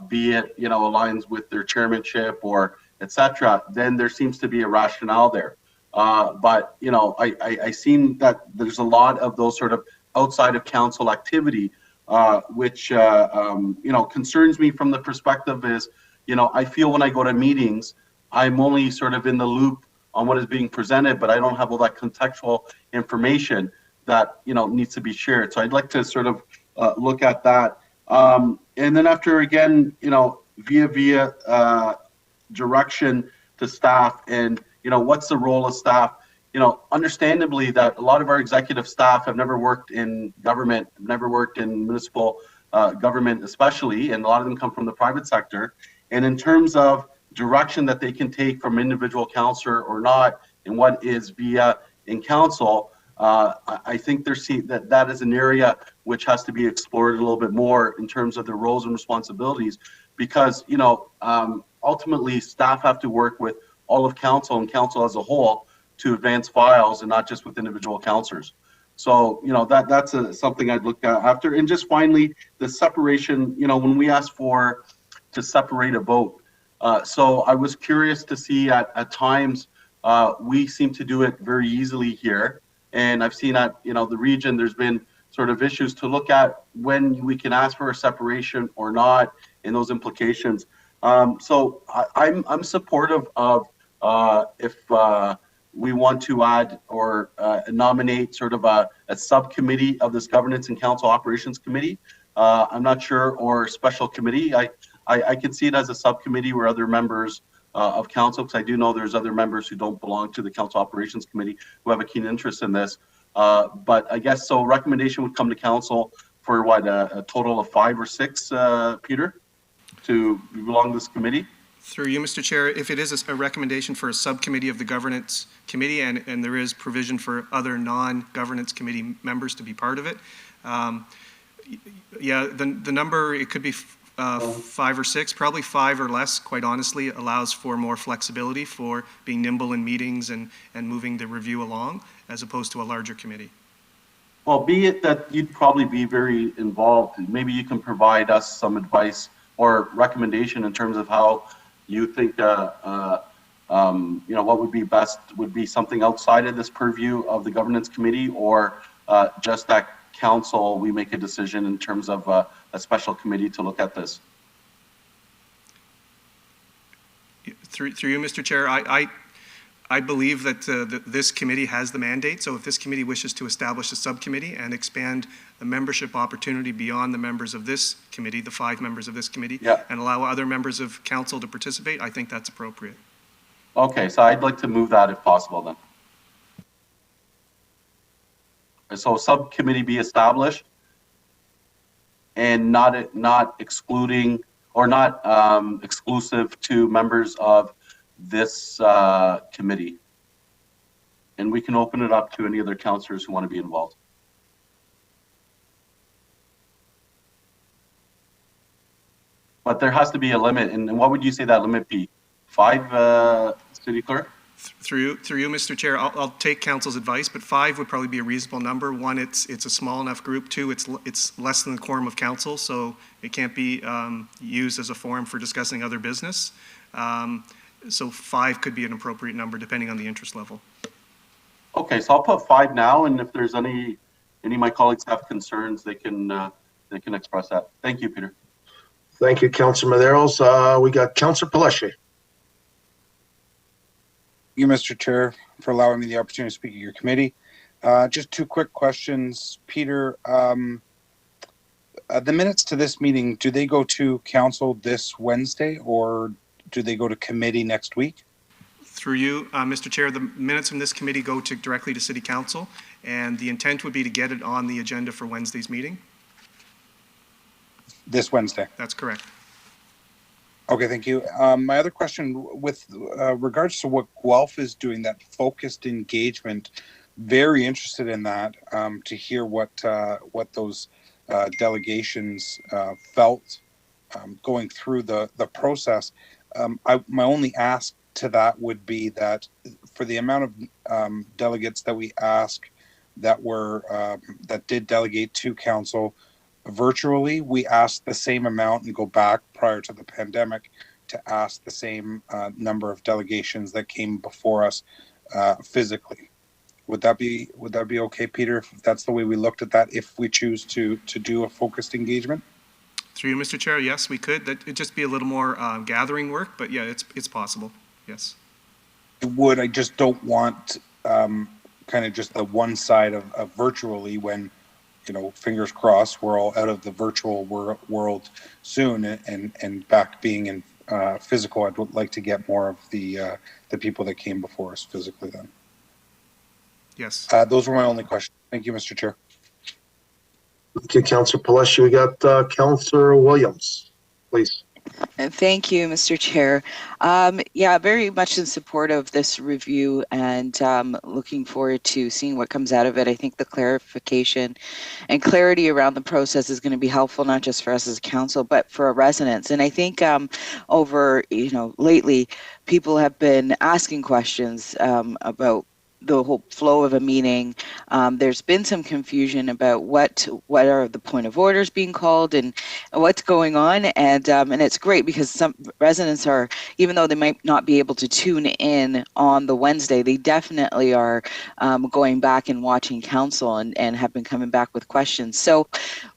Speaker 3: be it, aligns with their chairmanship or etc., then there seems to be a rationale there. But, I seen that there's a lot of those sort of outside of council activity, which, concerns me from the perspective is, I feel when I go to meetings, I'm only sort of in the loop on what is being presented, but I don't have all that contextual information that, needs to be shared. So I'd like to sort of look at that. And then after, again, via direction to staff and, what's the role of staff? Understandably that a lot of our executive staff have never worked in government, never worked in municipal government especially, and a lot of them come from the private sector. And in terms of direction that they can take from individual councillor or not, and what is via in council, I think that is an area which has to be explored a little bit more in terms of the roles and responsibilities, because ultimately staff have to work with all of council and council as a whole to advance files, and not just with individual councillors. So that's something I'd look at after. And just finally, the separation. When we asked to separate a vote, so I was curious to see at times we seem to do it very easily here. And I've seen at the region, there's been sort of issues to look at when we can ask for a separation or not, and those implications. So I'm supportive of if we want to add or nominate sort of a subcommittee of this Governance and Council Operations Committee. I'm not sure, or special committee. I could see it as a subcommittee where other members of council, because I do know there's other members who don't belong to the Council Operations Committee who have a keen interest in this. But I guess so recommendation would come to council for what, a total of 5 or 6, Peter, to belong to this committee?
Speaker 1: Through you, Mr. Chair, if it is a recommendation for a subcommittee of the Governance Committee, and there is provision for other non-Governance Committee members to be part of it, yeah, the number, it could be 5 or 6, probably 5 or less, quite honestly, allows for more flexibility for being nimble in meetings and moving the review along, as opposed to a larger committee.
Speaker 3: Well, be it that you'd probably be very involved, maybe you can provide us some advice or recommendation in terms of how you think, what would be best, would be something outside of this purview of the Governance Committee, or just that council, we make a decision in terms of a special committee to look at this.
Speaker 1: Through you, Mr. Chair, I believe that this committee has the mandate. So if this committee wishes to establish a subcommittee and expand the membership opportunity beyond the members of this committee, the 5 members of this committee,
Speaker 3: yeah,
Speaker 1: and allow other members of council to participate, I think that's appropriate.
Speaker 3: Okay, so I'd like to move that if possible then. So subcommittee be established, and not excluding or not exclusive to members of this committee. And we can open it up to any other councillors who want to be involved. But there has to be a limit. And what would you say that limit be? 5, City Clerk?
Speaker 1: Through you, Mr. Chair, I'll take council's advice, but 5 would probably be a reasonable number. 1, it's a small enough group. 2, it's less than the quorum of council, so it can't be used as a forum for discussing other business. So 5 could be an appropriate number depending on the interest level.
Speaker 3: Okay, so I'll put 5 now, and if there's any of my colleagues have concerns, they can express that. Thank you, Peter.
Speaker 2: Thank you, Councilor Medeiros. We got Councilor Palache.
Speaker 8: You, Mr. Chair, for allowing me the opportunity to speak at your committee. Just 2 quick questions. Peter, the minutes to this meeting, do they go to council this Wednesday, or do they go to committee next week?
Speaker 1: Through you, Mr. Chair, the minutes from this committee go directly to City Council, and the intent would be to get it on the agenda for Wednesday's meeting.
Speaker 8: This Wednesday.
Speaker 1: That's correct.
Speaker 8: Okay, thank you. My other question with regards to what Guelph is doing, that focused engagement, very interested in that, to hear what those delegations felt going through the process. My only ask to that would be that for the amount of delegates that we ask that did delegate to council virtually, we asked the same amount and go back prior to the pandemic to ask the same number of delegations that came before us physically. Would that be okay, Peter, if that's the way we looked at that, if we choose to do a focused engagement?
Speaker 1: Through you, Mr. Chair, yes, we could. It'd just be a little more gathering work, but yeah, it's possible. Yes.
Speaker 8: It would. I just don't want kind of just the one side of virtually when, fingers crossed, we're all out of the virtual world soon and back being in physical. I'd like to get more of the people that came before us physically then.
Speaker 1: Yes.
Speaker 8: Those were my only questions. Thank you, Mr. Chair.
Speaker 2: Thank you, Councillor Palacio. We got Councillor Williams, please.
Speaker 4: Thank you, Mr. Chair. Yeah, very much in support of this review and looking forward to seeing what comes out of it. I think the clarification and clarity around the process is going to be helpful, not just for us as a council, but for our residents. And I think over, lately, people have been asking questions about the whole flow of a meeting. There's been some confusion about what are the point of orders being called and what's going on, and it's great because some residents are, even though they might not be able to tune in on the Wednesday, they definitely are going back and watching council and have been coming back with questions. So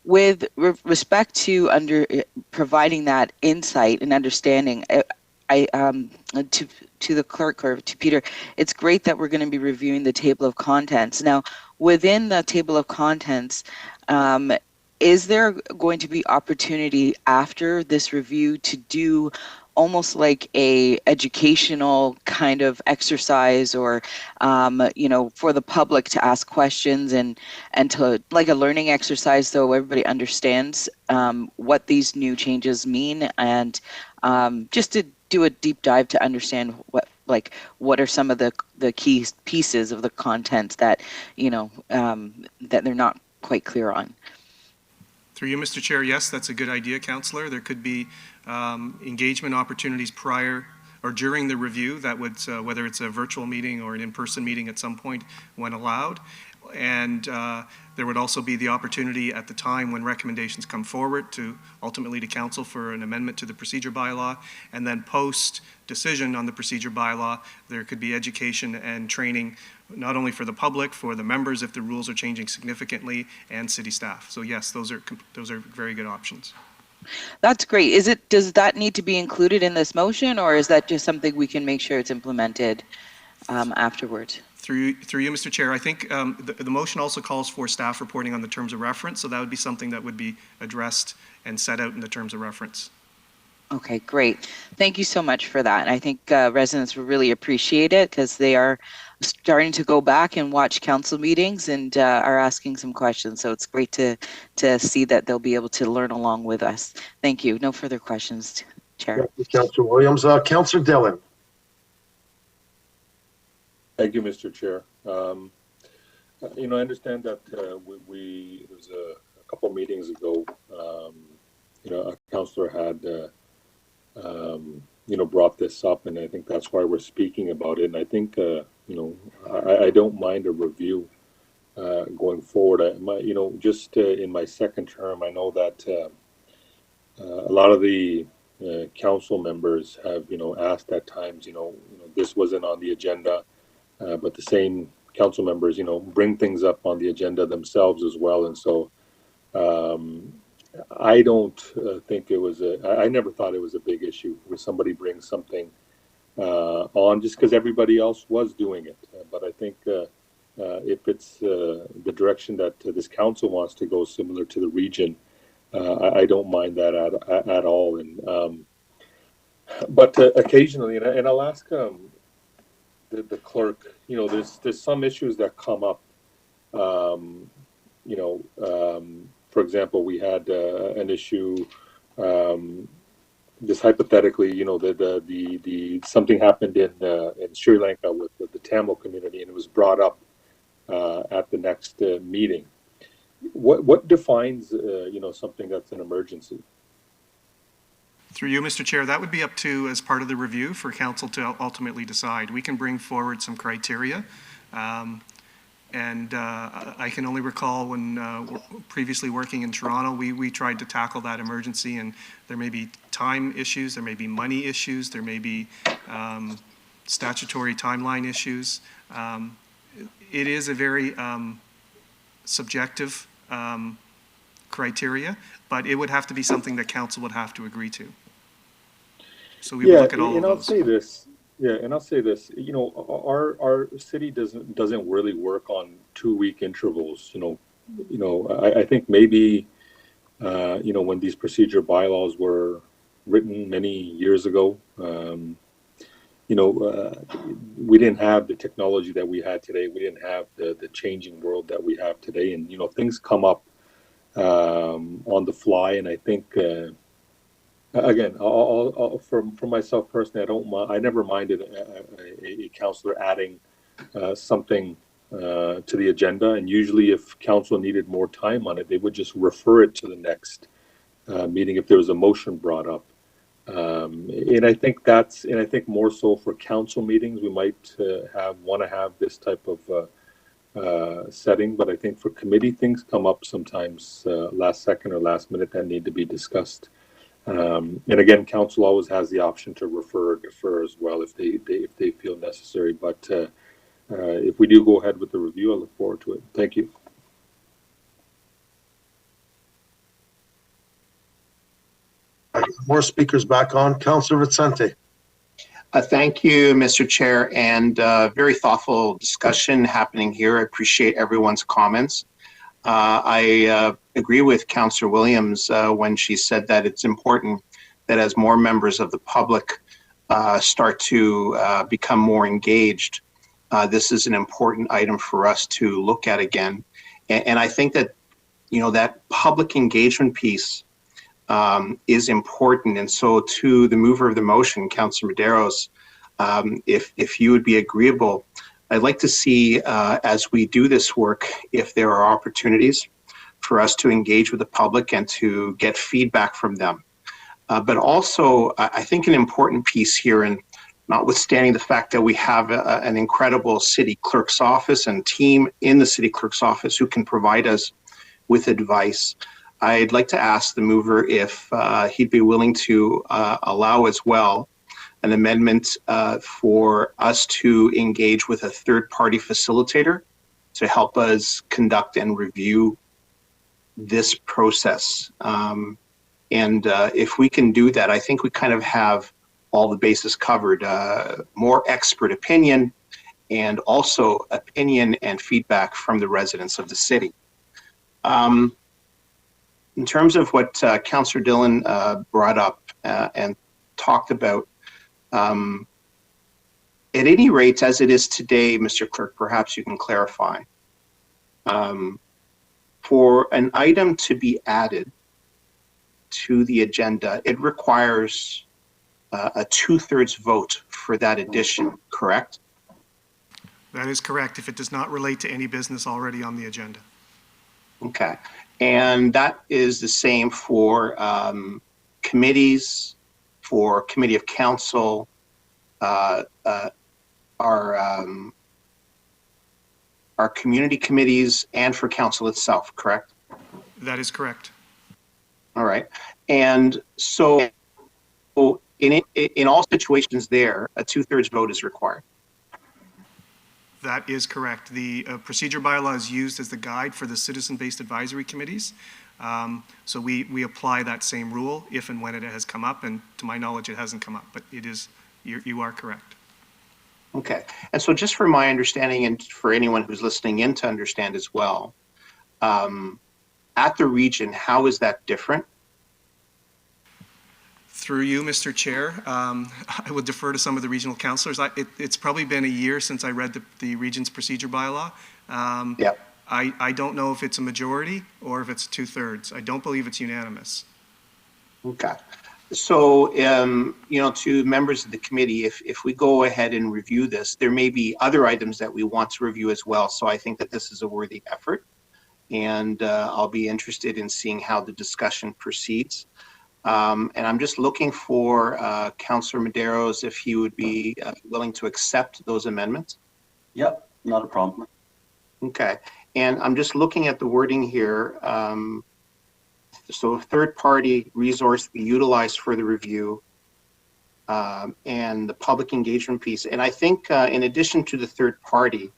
Speaker 4: with respect to providing that insight and understanding, to the clerk or to Peter, it's great that we're going to be reviewing the table of contents. Now, within the table of contents, is there going to be opportunity after this review to do almost like a educational kind of exercise or, for the public to ask questions and to like a learning exercise so everybody understands what these new changes mean, and just to do a deep dive to understand what are some of the key pieces of the content that, that they're not quite clear on.
Speaker 1: Through you, Mr. Chair, yes, that's a good idea, Councillor. There could be engagement opportunities prior or during the review that would, whether it's a virtual meeting or an in-person meeting at some point when allowed. And there would also be the opportunity at the time when recommendations come forward to ultimately to council for an amendment to the procedure bylaw, and then post decision on the procedure bylaw, there could be education and training not only for the public, for the members if the rules are changing significantly, and city staff. So yes, those are very good options.
Speaker 4: That's great. Does that need to be included in this motion, or is that just something we can make sure it's implemented afterwards?
Speaker 1: Through you, Mr. Chair, I think the motion also calls for staff reporting on the terms of reference, so that would be something that would be addressed and set out in the terms of reference.
Speaker 4: Okay, great. Thank you so much for that. I think residents will really appreciate it because they are starting to go back and watch council meetings and are asking some questions. So it's great to see that they'll be able to learn along with us. Thank you. No further questions, Chair.
Speaker 2: Thank you, Councillor Williams. Councillor Dillon.
Speaker 6: Thank you, Mr. Chair. I understand that it was a couple meetings ago, a councillor had, brought this up, and I think that's why we're speaking about it. And I think, I don't mind a review going forward. Just in my second term, I know that a lot of the council members have, asked at times, this wasn't on the agenda. But the same council members, bring things up on the agenda themselves as well. And so I don't think it was I never thought it was a big issue where somebody brings something on just because everybody else was doing it. But I think if it's the direction that this council wants to go, similar to the region, I don't mind that at all. And but occasionally, and I'll ask the clerk, there's some issues that come up. For example, we had an issue. Just hypothetically, the something happened in Sri Lanka with the Tamil community, and it was brought up at the next meeting. What defines something that's an emergency?
Speaker 1: Through you, Mr. Chair, that would be up to, as part of the review, for council to ultimately decide. We can bring forward some criteria. And I can only recall when previously working in Toronto, we tried to tackle that emergency, and there may be time issues, there may be money issues, there may be statutory timeline issues. It is a very subjective criteria, but it would have to be something that council would have to agree to. So we would look at all of those.
Speaker 6: I'll say this. Our city doesn't really work on 2-week intervals. I think maybe when these procedure bylaws were written many years ago, we didn't have the technology that we had today. We didn't have the changing world that we have today, and things come up on the fly. And I think. Again, for myself personally, I never minded a councillor adding something to the agenda. And usually, if council needed more time on it, they would just refer it to the next meeting if there was a motion brought up. And I think more so for council meetings, we might want to have this type of setting. But I think for committee, things come up sometimes last second or last minute that need to be discussed. And again, council always has the option to refer or defer as well if they feel necessary. But if we do go ahead with the review, I look forward to it. Thank you.
Speaker 2: More speakers back on. Councillor Vicente.
Speaker 5: Thank you, Mr. Chair, and very thoughtful discussion happening here. I appreciate everyone's comments. I agree with Councillor Williams when she said that it's important that as more members of the public start to become more engaged, this is an important item for us to look at again. And I think that, that public engagement piece is important. And so to the mover of the motion, Councillor Medeiros, if you would be agreeable, I'd like to see, as we do this work, if there are opportunities for us to engage with the public and to get feedback from them. But also, I think an important piece here, and notwithstanding the fact that we have an incredible city clerk's office and team in the city clerk's office who can provide us with advice, I'd like to ask the mover if he'd be willing to allow as well an amendment for us to engage with a third-party facilitator to help us conduct and review this process. And if we can do that, I think we kind of have all the bases covered. More expert opinion, and also opinion and feedback from the residents of the city. In terms of what Councillor Dillon brought up and talked about, at any rate, as it is today, Mr. Clerk, perhaps you can clarify. For an item to be added to the agenda, it requires a 2/3 vote for that addition, correct?
Speaker 1: That is correct, if it does not relate to any business already on the agenda.
Speaker 5: Okay, and that is the same for committees, for Committee of Council, our community committees, and for council itself, correct?
Speaker 1: That is correct.
Speaker 5: All right, and so in all situations there, a 2/3 vote is required.
Speaker 1: That is correct. The procedure bylaw is used as the guide for the citizen-based advisory committees. So we apply that same rule if and when it has come up, and to my knowledge, it hasn't come up, but it is, you are correct.
Speaker 5: Okay, and so just for my understanding, and for anyone who's listening in to understand as well, at the region, how is that different?
Speaker 1: Through you, Mr. Chair, I would defer to some of the regional councillors. It's probably been a year since I read the Region's procedure bylaw.
Speaker 5: Yeah.
Speaker 1: I don't know if it's a majority or if it's 2/3. I don't believe it's unanimous.
Speaker 5: Okay. So, to members of the committee, if we go ahead and review this, there may be other items that we want to review as well. So I think that this is a worthy effort, and I'll be interested in seeing how the discussion proceeds. And I'm just looking for Councillor Medeiros, if he would be willing to accept those amendments.
Speaker 3: Yep, not a problem.
Speaker 5: Okay. And I'm just looking at the wording here. So a third-party resource be utilized for the review and the public engagement piece. And I think in addition to the third party,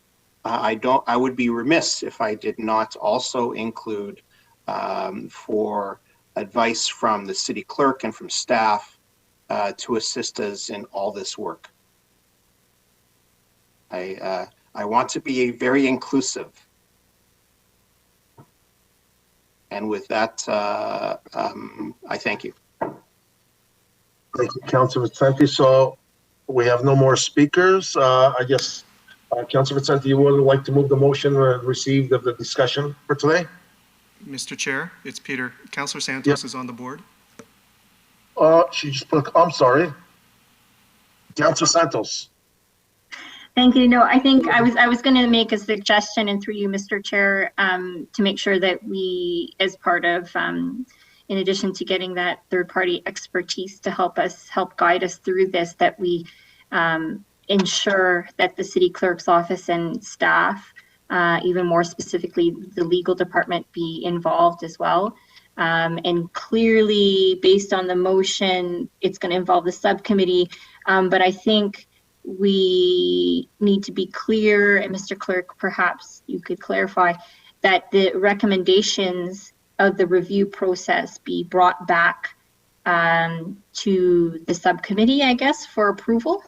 Speaker 5: I would be remiss if I did not also include for advice from the city clerk and from staff to assist us in all this work. I want to be very inclusive. And with that, I thank you.
Speaker 2: Thank you, Councilor Vicente. So we have no more speakers. I guess, Councilor Vicente, you would like to move the motion received of the discussion for today?
Speaker 1: Mr. Chair, it's Peter. Councillor Santos is on the board.
Speaker 2: She just put, I'm sorry. Councilor Santos.
Speaker 7: Thank you. No, I think I was going to make a suggestion, and through you, Mr. Chair, to make sure that we, as part of, in addition to getting that third-party expertise to help guide us through this, that we ensure that the city clerk's office and staff, even more specifically the legal department, be involved as well. And clearly, based on the motion, it's going to involve the subcommittee, but I think we need to be clear, and Mr. Clerk, perhaps you could clarify, that the recommendations of the review process be brought back to the subcommittee, I guess, for approval.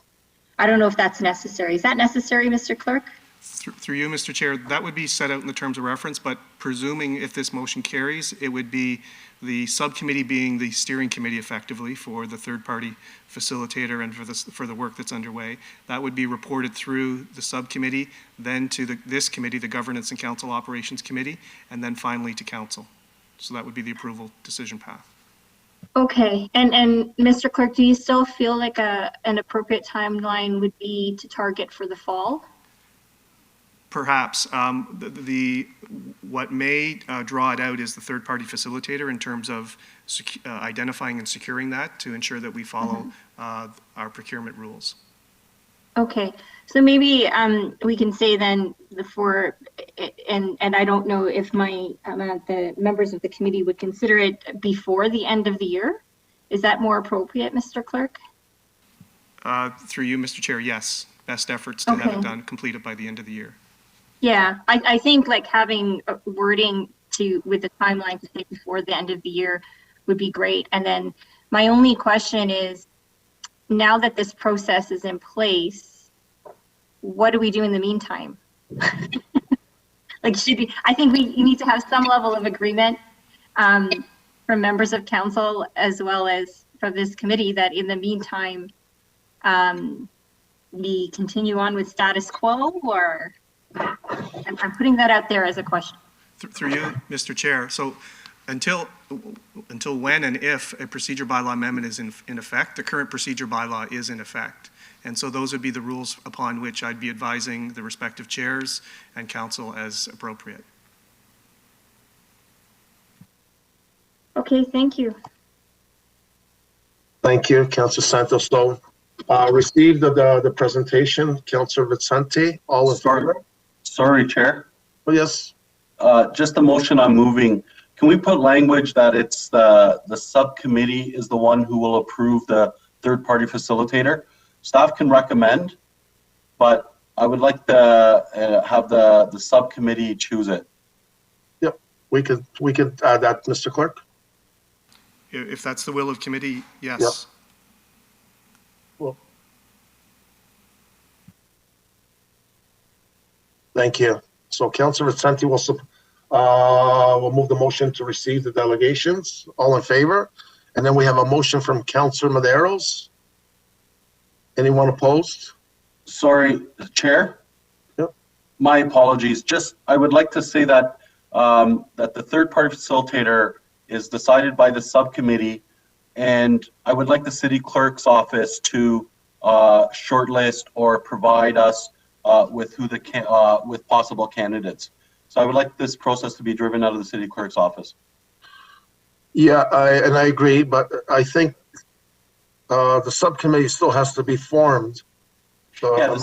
Speaker 7: I don't know if that's necessary. Is that necessary, Mr. Clerk?
Speaker 1: Through you, Mr. Chair, that would be set out in the terms of reference, but presuming if this motion carries, it would be the subcommittee being the steering committee effectively for the third-party facilitator and for the work that's underway. That would be reported through the subcommittee, then to this committee, the Governance and Council Operations Committee, and then finally to Council. So that would be the approval decision path.
Speaker 7: Okay, and Mr. Clerk, do you still feel like an appropriate timeline would be to target for the fall?
Speaker 1: Perhaps. What may draw it out is the third-party facilitator in terms of identifying and securing that to ensure that we follow our procurement rules.
Speaker 7: Okay, so maybe we can say then and I don't know if the members of the committee would consider it before the end of the year. Is that more appropriate, Mr. Clerk?
Speaker 1: Through you, Mr. Chair, yes. Best efforts to have it done, completed by the end of the year.
Speaker 7: Yeah, I think like having wording with the timeline to say before the end of the year would be great. And then my only question is, now that this process is in place, what do we do in the meantime? Like, I think you need to have some level of agreement from members of council as well as from this committee that in the meantime, we continue on with status quo, or I'm putting that out there as a question.
Speaker 1: Through you, Mr. Chair. So until when and if a procedure bylaw amendment is in effect, the current procedure bylaw is in effect. And so those would be the rules upon which I'd be advising the respective chairs and council as appropriate.
Speaker 7: Okay, thank you.
Speaker 2: Thank you, Councilor Santos. So received the presentation, Councilor Vicente, all in favor?
Speaker 3: Sorry, Chair.
Speaker 2: Oh, yes.
Speaker 3: Just the motion I'm moving. Can we put language that it's the subcommittee is the one who will approve the third-party facilitator? Staff can recommend, but I would like to have the subcommittee choose it.
Speaker 2: Yep, we could add that, Mr. Clerk.
Speaker 1: If that's the will of committee, yes.
Speaker 2: Yep. Well, thank you. So Councilor Vicente will move the motion to receive the delegations. All in favor? And then we have a motion from Councilor Maderos. Anyone opposed?
Speaker 3: Sorry, Chair?
Speaker 2: Yep.
Speaker 3: My apologies. Just, I would like to say that, that the third-party facilitator is decided by the subcommittee, and I would like the city clerk's office to shortlist or provide us with with possible candidates. So I would like this process to be driven out of the city clerk's office.
Speaker 2: Yeah, I agree, but I think the subcommittee still has to be formed.
Speaker 3: Yeah,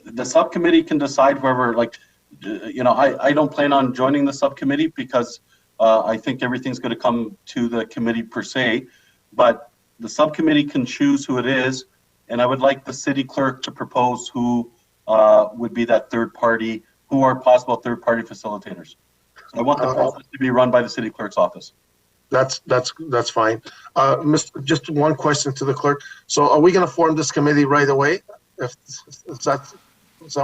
Speaker 3: the subcommittee can decide whoever, like, you know, I don't plan on joining the subcommittee because I think everything's going to come to the committee per se, but the subcommittee can choose who it is, and I would like the city clerk to propose who would be that third party, who are possible third party facilitators. So I want the process to be run by the city clerk's office.
Speaker 2: That's fine. Just one question to the clerk. So are we going to form this committee right away? Is that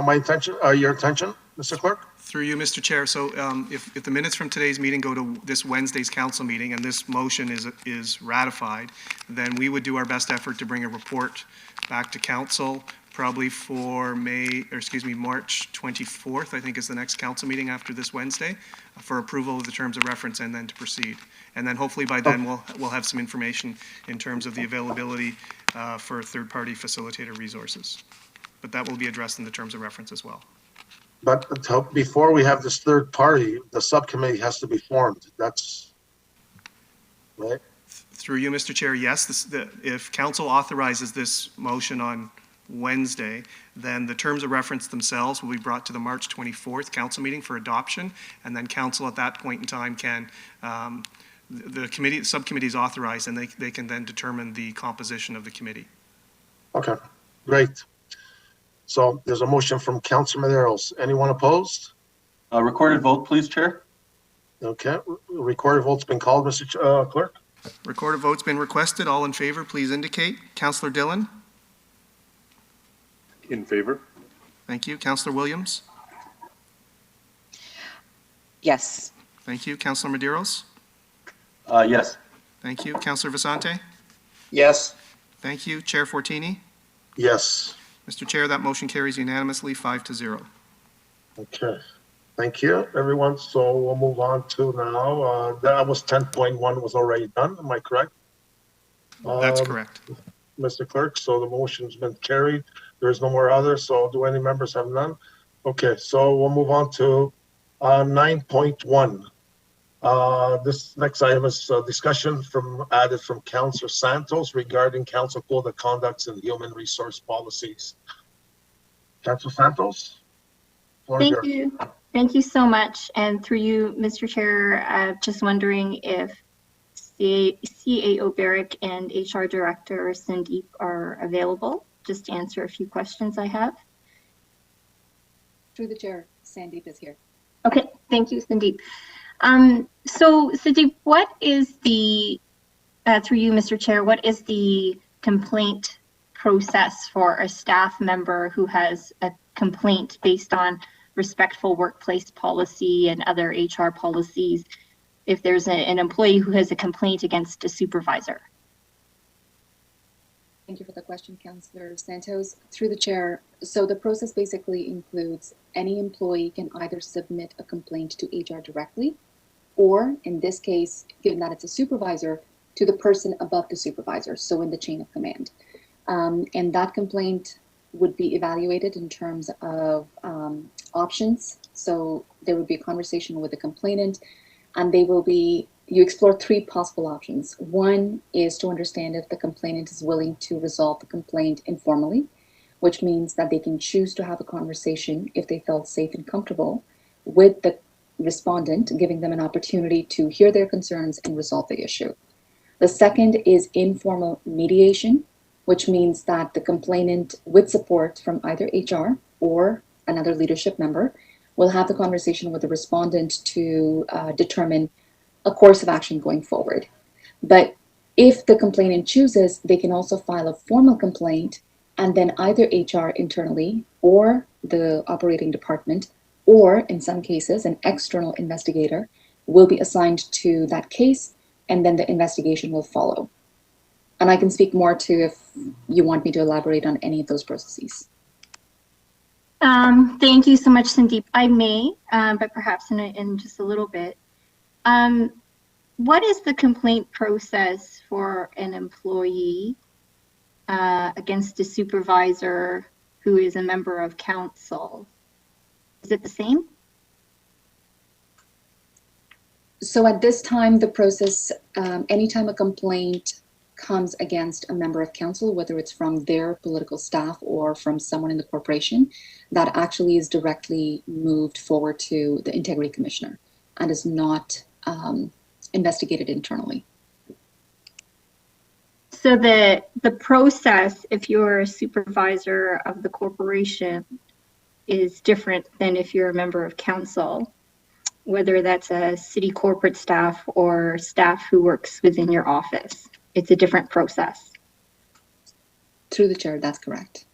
Speaker 2: my intention, your intention, Mr. Clerk?
Speaker 1: Through you, Mr. Chair. So if the minutes from today's meeting go to this Wednesday's council meeting and this motion is ratified, then we would do our best effort to bring a report back to council probably for March 24th, I think is the next council meeting after this Wednesday, for approval of the terms of reference and then to proceed. And then hopefully by then we'll have some information in terms of the availability for third-party facilitator resources. But that will be addressed in the terms of reference as well.
Speaker 2: But before we have this third party, the subcommittee has to be formed. That's right.
Speaker 1: Through you, Mr. Chair, yes, if council authorizes this motion on Wednesday, then the terms of reference themselves will be brought to the March 24th council meeting for adoption, and then council at that point in time can, the subcommittee is authorized, and they can then determine the composition of the committee.
Speaker 2: Okay, great. So there's a motion from Councilor Maderos. Anyone opposed?
Speaker 3: Recorded vote, please, Chair.
Speaker 2: Okay, recorded vote's been called, Mr. Clerk.
Speaker 1: Recorded vote's been requested. All in favor, please indicate. Councillor Dillon?
Speaker 6: In favor?
Speaker 1: Thank you. Councillor Williams?
Speaker 4: Yes.
Speaker 1: Thank you. Councillor Medeiros?
Speaker 3: Yes.
Speaker 1: Thank you. Councillor Vicente?
Speaker 5: Yes.
Speaker 1: Thank you. Chair Fortini?
Speaker 2: Yes.
Speaker 1: Mr. Chair, that motion carries unanimously, 5-0.
Speaker 2: Okay, thank you, everyone. So we'll move on to now. That was 10.1 was already done. Am I correct?
Speaker 1: That's correct.
Speaker 2: Mr. Clerk, so the motion's been carried. There's no more others, so do any members have none? Okay, so we'll move on to 9.1. This next item is discussion added from Councilor Santos regarding Council Code of Conducts and Human Resource Policies. Councilor Santos?
Speaker 7: Thank you. Thank you so much. And through you, Mr. Chair, just wondering if CAO Barrick and HR Director Sandeep are available, just to answer a few questions I have.
Speaker 9: Through the chair, Sandeep is here.
Speaker 7: Okay, thank you, Sandeep. So Sandeep, what is the, through you, Mr. Chair, what is the complaint process for a staff member who has a complaint based on respectful workplace policy and other HR policies if there's an employee who has a complaint against a supervisor?
Speaker 9: Thank you for the question, Councillor Santos. Through the chair, so the process basically includes any employee can either submit a complaint to HR directly, or in this case, given that it's a supervisor, to the person above the supervisor, so in the chain of command. And that complaint would be evaluated in terms of options. So there would be a conversation with the complainant, and you explore three possible options. One is to understand if the complainant is willing to resolve the complaint informally, which means that they can choose to have a conversation if they felt safe and comfortable with the respondent, giving them an opportunity to hear their concerns and resolve the issue. The second is informal mediation, which means that the complainant, with support from either HR or another leadership member, will have the conversation with the respondent to determine a course of action going forward. But if the complainant chooses, they can also file a formal complaint, and then either HR internally or the operating department, or in some cases, an external investigator will be assigned to that case and then the investigation will follow. And I can speak more to if you want me to elaborate on any of those processes.
Speaker 7: Thank you so much, Sandeep. I may, but perhaps in just a little bit. What is the complaint process for an employee against a supervisor who is a member of council? Is it the same?
Speaker 9: So at this time, the process, anytime a complaint comes against a member of council, whether it's from their political staff or from someone in the corporation, that actually is directly moved forward to the integrity commissioner and is not investigated internally.
Speaker 7: So the process, if you're a supervisor of the corporation, is different than if you're a member of council, whether that's a city corporate staff or staff who works within your office. It's a different process.
Speaker 9: Through the chair, that's correct.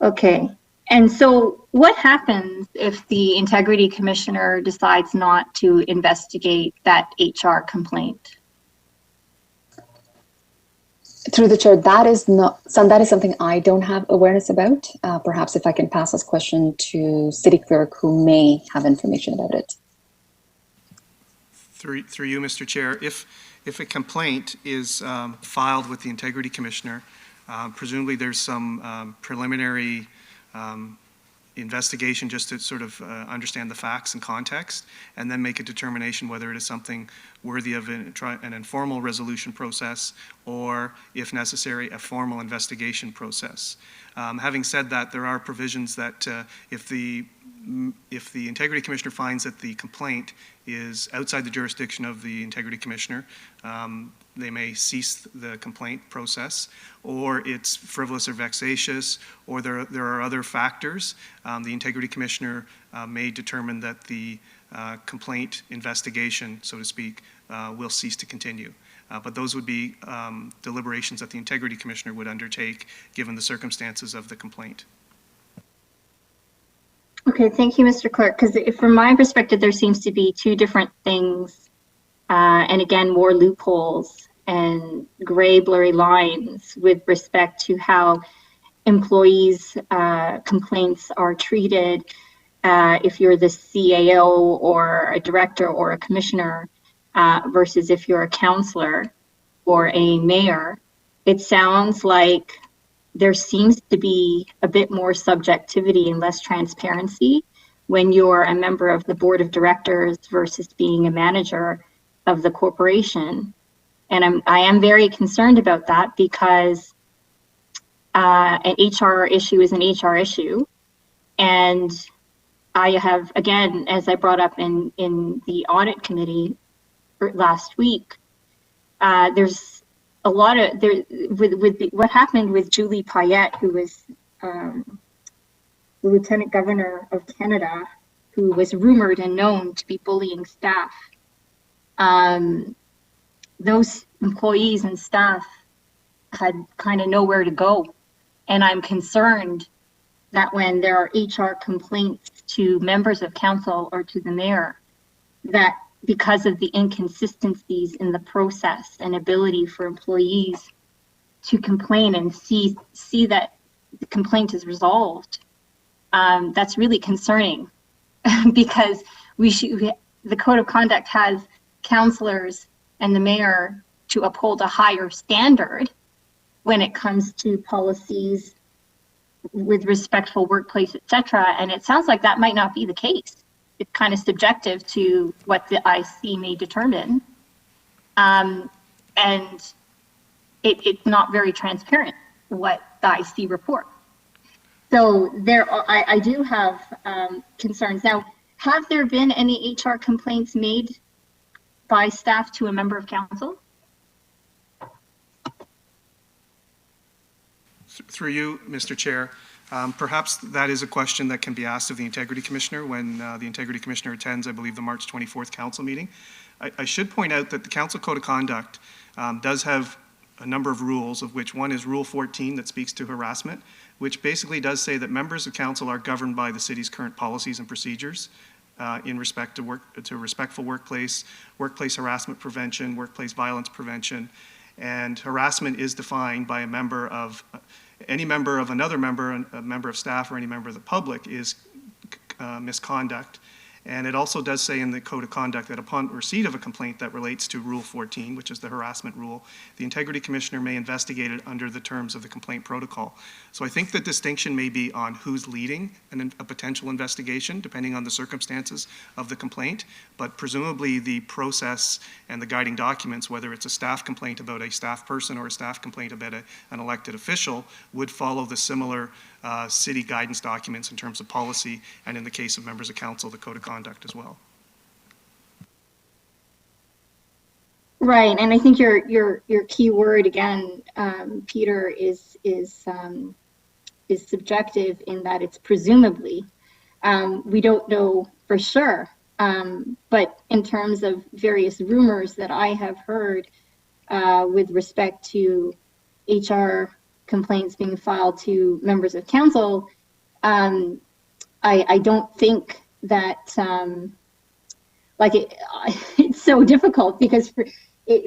Speaker 7: Okay. And so what happens if the integrity commissioner decides not to investigate that HR complaint?
Speaker 9: Through the chair, that is something I don't have awareness about. Perhaps if I can pass this question to city clerk who may have information about it.
Speaker 1: Through you, Mr. Chair, if a complaint is filed with the integrity commissioner, presumably there's some preliminary investigation just to sort of understand the facts and context, and then make a determination whether it is something worthy of an informal resolution process or, if necessary, a formal investigation process. Having said that, there are provisions that if the integrity commissioner finds that the complaint is outside the jurisdiction of the integrity commissioner, they may cease the complaint process, or it's frivolous or vexatious, or there are other factors. The integrity commissioner may determine that the complaint investigation, so to speak, will cease to continue. But those would be deliberations that the integrity commissioner would undertake given the circumstances of the complaint.
Speaker 7: Okay, thank you, Mr. Clerk, because from my perspective, there seems to be two different things, and again, more loopholes and gray, blurry lines with respect to how employees' complaints are treated if you're the CAO or a director or a commissioner versus if you're a councillor or a mayor. It sounds like there seems to be a bit more subjectivity and less transparency when you're a member of the board of directors versus being a manager of the corporation. And I am very concerned about that because an HR issue is an HR issue. And I have, again, as I brought up in the audit committee last week, there's a lot of, what happened with Julie Payette, who was the Lieutenant Governor of Canada, who was rumored and known to be bullying staff. Those employees and staff had kind of nowhere to go. And I'm concerned that when there are HR complaints to members of council or to the mayor, that because of the inconsistencies in the process and ability for employees to complain and see that the complaint is resolved, that's really concerning because the code of conduct has councillors and the mayor to uphold a higher standard when it comes to policies with respectful workplace, etc. And it sounds like that might not be the case. It's kind of subjective to what the IC may determine. And it's not very transparent what the IC report. So I do have concerns. Now, have there been any HR complaints made by staff to a member of council?
Speaker 1: Through you, Mr. Chair, perhaps that is a question that can be asked of the Integrity Commissioner when the Integrity Commissioner attends, I believe, the March 24th Council meeting. I should point out that the Council Code of Conduct does have a number of rules, of which one is Rule 14 that speaks to harassment, which basically does say that members of council are governed by the city's current policies and procedures. in respect to respectful workplace, workplace harassment prevention, workplace violence prevention. And harassment is defined by a member of, any member of another member, a member of staff or any member of the public is misconduct. And it also does say in the Code of Conduct that upon receipt of a complaint that relates to Rule 14, which is the harassment rule, the Integrity Commissioner may investigate it under the terms of the complaint protocol. So I think the distinction may be on who's leading a potential investigation, depending on the circumstances of the complaint, but presumably the process and the guiding documents, whether it's a staff complaint about a staff person or a staff complaint about an elected official, would follow the similar city guidance documents in terms of policy, and in the case of members of council, the Code of Conduct as well.
Speaker 7: Right, and I think your key word again, Peter, is subjective in that it's presumably. We don't know for sure, but in terms of various rumors that I have heard with respect to HR complaints being filed to members of council, I don't think that it's so difficult because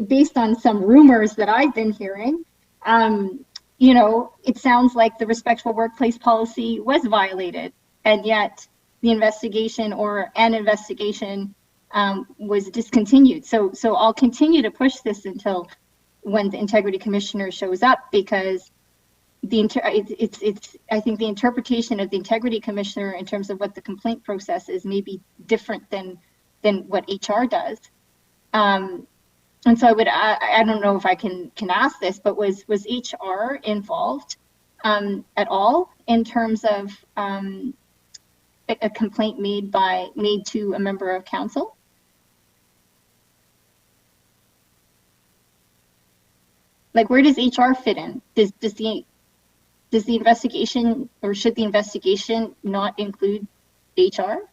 Speaker 7: based on some rumors that I've been hearing, it sounds like the respectful workplace policy was violated, and yet the investigation or an investigation was discontinued. So I'll continue to push this until when the Integrity Commissioner shows up, because I think the interpretation of the Integrity Commissioner in terms of what the complaint process is may be different than what HR does. And so I don't know if I can ask this, but was HR involved at all in terms of a complaint made to a member of council? Like, where does HR fit in? Does the investigation, or should the investigation not include HR?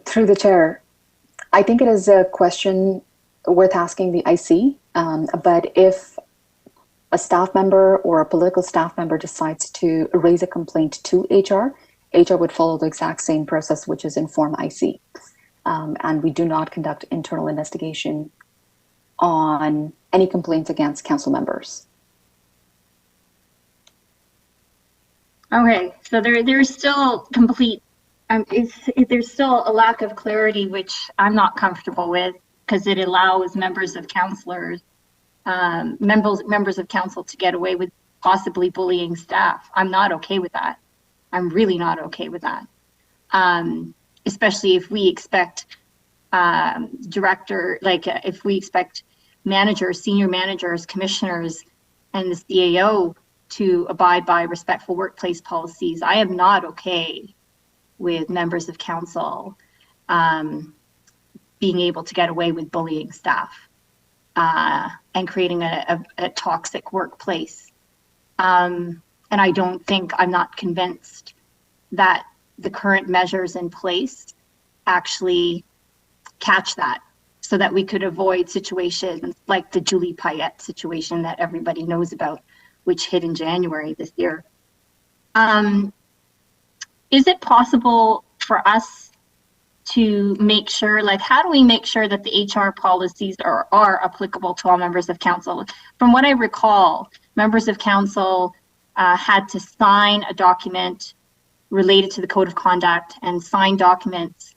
Speaker 9: Through the chair, I think it is a question worth asking the IC, but if a staff member or a political staff member decides to raise a complaint to HR would follow the exact same process, which is inform IC. And we do not conduct internal investigation on any complaints against council members.
Speaker 7: Okay, so there's still there's still a lack of clarity, which I'm not comfortable with, because it allows members of council to get away with possibly bullying staff. I'm not okay with that. I'm really not okay with that. Especially if we expect if we expect managers, senior managers, commissioners, and the CAO to abide by respectful workplace policies. I am not okay with members of council being able to get away with bullying staff and creating a toxic workplace. And I'm not convinced that the current measures in place actually catch that, so that we could avoid situations like the Julie Payette situation that everybody knows about, which hit in January this year. Is it possible for us to make sure, how do we make sure that the HR policies are applicable to all members of council? From what I recall, members of council had to sign a document related to the Code of Conduct and sign documents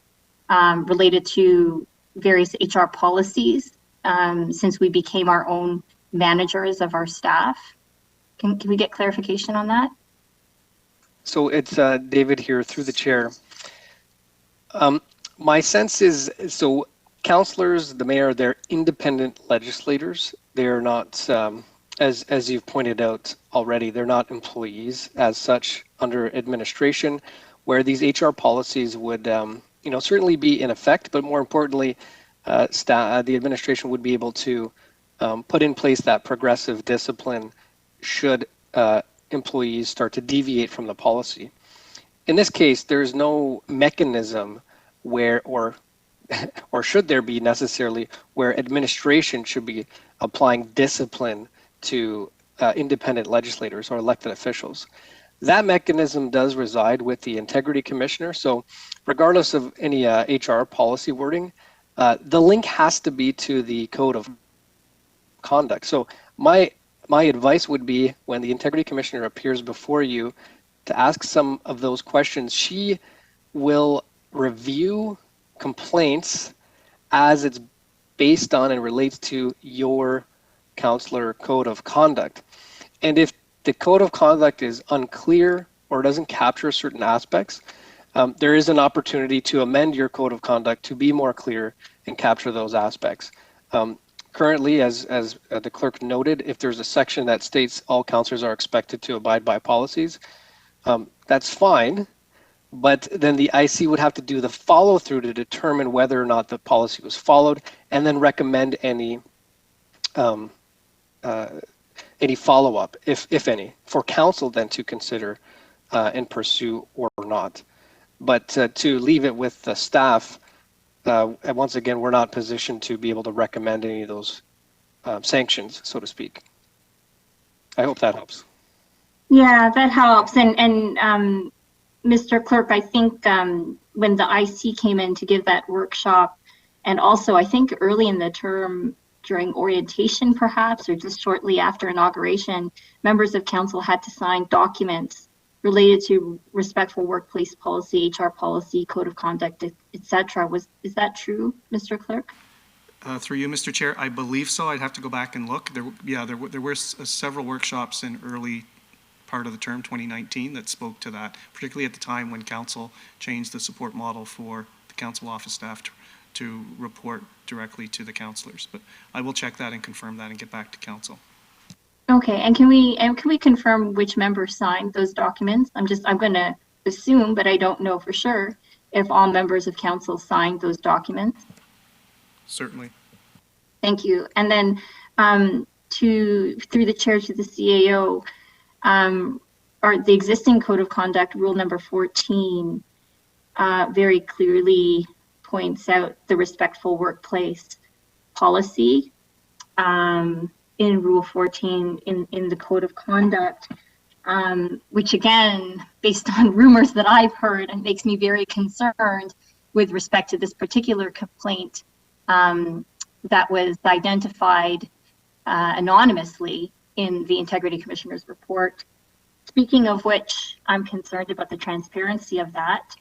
Speaker 7: related to various HR policies since we became our own managers of our staff. Can we get clarification on that?
Speaker 10: So it's David here through the chair. My sense is, so councillors, the mayor, they're independent legislators. They're not, as you've pointed out already, they're not employees as such under administration, where these HR policies would certainly be in effect, but more importantly, the administration would be able to put in place that progressive discipline should employees start to deviate from the policy. In this case, there's no mechanism where, or should there be necessarily, where administration should be applying discipline to independent legislators or elected officials. That mechanism does reside with the Integrity Commissioner. So regardless of any HR policy wording, the link has to be to the Code of Conduct. So my advice would be, when the Integrity Commissioner appears before you to ask some of those questions, she will review complaints as it's based on and relates to your counselor code of conduct. And if the code of conduct is unclear or doesn't capture certain aspects, there is an opportunity to amend your code of conduct to be more clear and capture those aspects. Currently, as the clerk noted, if there's a section that states all counselors are expected to abide by policies, that's fine. But then the IC would have to do the follow through to determine whether or not the policy was followed, and then recommend any follow-up, if any, for council then to consider and pursue or not. But to leave it with the staff, and once again, we're not positioned to be able to recommend any of those sanctions, so to speak. I hope that helps.
Speaker 7: Yeah, that helps. And Mr. Clerk, I think when the IC came in to give that workshop, and also I think early in the term during orientation perhaps, or just shortly after inauguration, members of council had to sign documents related to respectful workplace policy, HR policy, code of conduct, etc. Is that true, Mr. Clerk?
Speaker 1: Through you, Mr. Chair, I believe so. I'd have to go back and look. There were several workshops in early part of the term, 2019, that spoke to that, particularly at the time when council changed the support model for the council office staff to report directly to the councillors. But I will check that and confirm that and get back to council.
Speaker 7: Okay, and can we confirm which members signed those documents? I'm going to assume, but I don't know for sure, if all members of council signed those documents.
Speaker 1: Certainly.
Speaker 7: Thank you. And then through the chair to the CAO, the existing code of conduct, rule number 14, very clearly points out the respectful workplace policy in rule 14 in the code of conduct, which again, based on rumors that I've heard, and makes me very concerned with respect to this particular complaint that was identified anonymously in the Integrity Commissioner's report. Speaking of which, I'm concerned about the transparency of that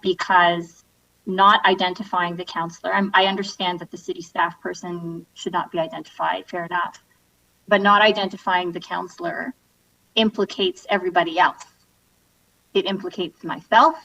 Speaker 7: because not identifying the counselor, I understand that the city staff person should not be identified, fair enough, but not identifying the counselor implicates everybody else. It implicates myself.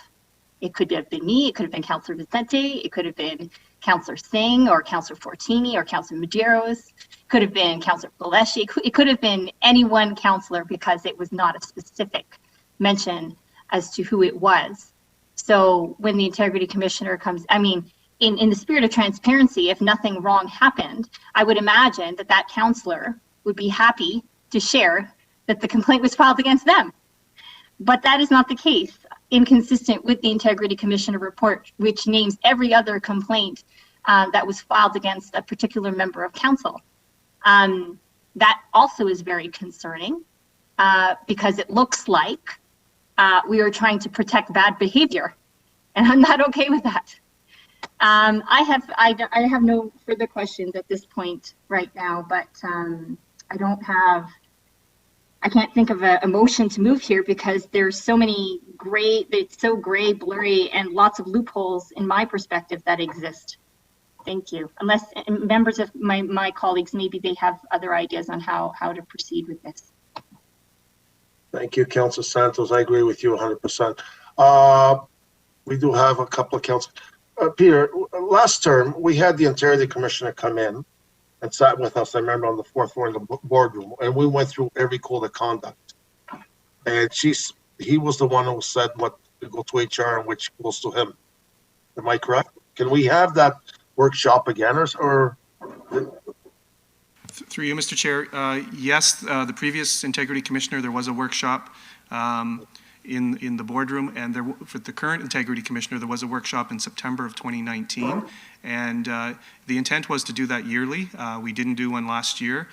Speaker 7: It could have been me. It could have been Councillor Vicente. It could have been Councillor Singh or Councillor Fortini or Councillor Medeiros. Could have been Councillor Gillespie. It could have been any one councillor because it was not a specific mention as to who it was. So when the Integrity Commissioner comes, I mean, in the spirit of transparency, if nothing wrong happened, I would imagine that that councillor would be happy to share that the complaint was filed against them. But that is not the case, inconsistent with the Integrity Commissioner report, which names every other complaint that was filed against a particular member of council. That also is very concerning because it looks like we are trying to protect bad behavior, and I'm not okay with that. I have no further questions at this point right now, but I can't think of a motion to move here because there's so many it's so gray, blurry, and lots of loopholes in my perspective that exist. Thank you. Unless members of my colleagues, maybe they have other ideas on how to proceed with this.
Speaker 2: Thank you, Councilor Santos. I agree with you 100%. We do have a couple of council. Peter, last term, we had the Integrity Commissioner come in and sat with us, I remember, on the fourth floor in the boardroom, and we went through every code of conduct. And he was the one who said what to go to HR and which goes to him. Am I correct? Can we have that workshop again, or?
Speaker 1: Through you, Mr. Chair, yes, the previous Integrity Commissioner, there was a workshop. in the boardroom. And there, for the current integrity commissioner, there was a workshop in September of 2019. And the intent was to do that yearly. We didn't do one last year,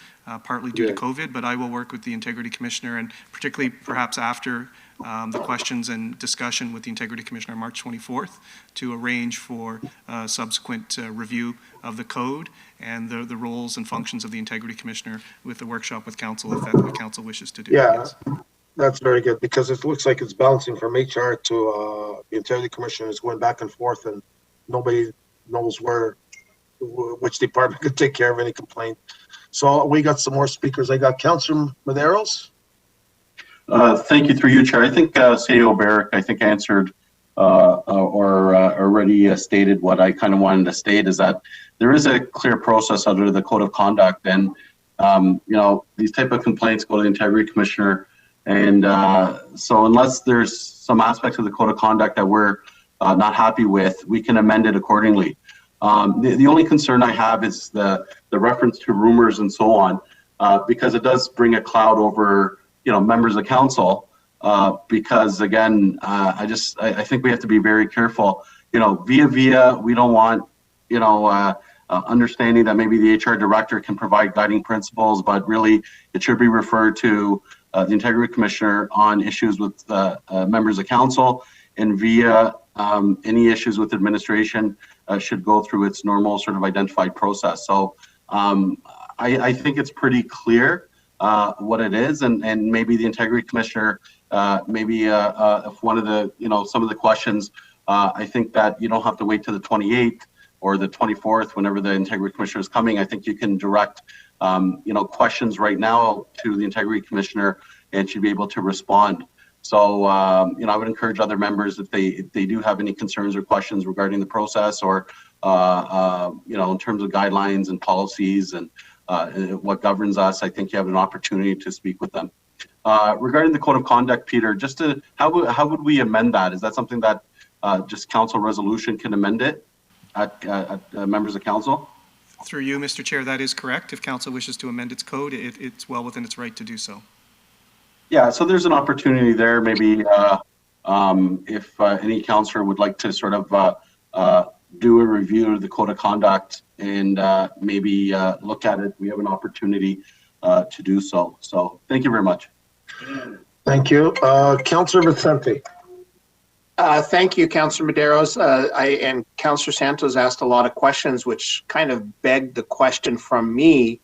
Speaker 1: partly due to COVID, but I will work with the integrity commissioner, and particularly perhaps after the questions and discussion with the integrity commissioner on March 24th, to arrange for subsequent review of the code and the roles and functions of the integrity commissioner with the workshop with council, if that the council wishes to do.
Speaker 2: Yeah,
Speaker 1: Yes.
Speaker 2: that's very good, because it looks like it's bouncing from HR to the integrity commissioner is going back and forth, and nobody knows which department could take care of any complaint. So we got some more speakers. I got Councilor Medeiros.
Speaker 3: Thank you, through you, Chair. I think CEO Barrick, I think, answered or already stated what I kind of wanted to state, is that there is a clear process under the Code of Conduct, and you know, these type of complaints go to the Integrity Commissioner, and so unless there's some aspects of the Code of Conduct that we're not happy with, we can amend it accordingly. The only concern I have is the reference to rumors and so on, because it does bring a cloud over, you know, members of council, because again, I think we have to be very careful. You know, we don't want, you know, understanding that maybe the HR director can provide guiding principles, but really it should be referred to the Integrity Commissioner on issues with members of council, and via any issues with administration should go through its normal sort of identified process. So I think it's pretty clear what it is, and maybe the Integrity Commissioner, if one of the, you know, some of the questions, I think that you don't have to wait till the 28th or the 24th, whenever the Integrity Commissioner is coming. I think you can direct, you know, questions right now to the Integrity Commissioner, and she'd be able to respond. So, you know, I would encourage other members, if they do have any concerns or questions regarding the process, or, you know, in terms of guidelines and policies and what governs us, I think you have an opportunity to speak with them. Regarding the Code of Conduct, Peter, just to, how would we amend that? Is that something that just council resolution can amend it at members of council?
Speaker 1: Through you, Mr. Chair, that is correct. If council wishes to amend its code, it's well within its right to do so.
Speaker 3: Yeah, so there's an opportunity there. Maybe if any councillor would like to sort of do a review of the Code of Conduct and maybe look at it, we have an opportunity to do so. So thank you very much.
Speaker 2: Thank you. Councilor Vicente.
Speaker 5: Thank you, Councilor Medeiros. And Councilor Santos asked a lot of questions, which kind of begged the question from me.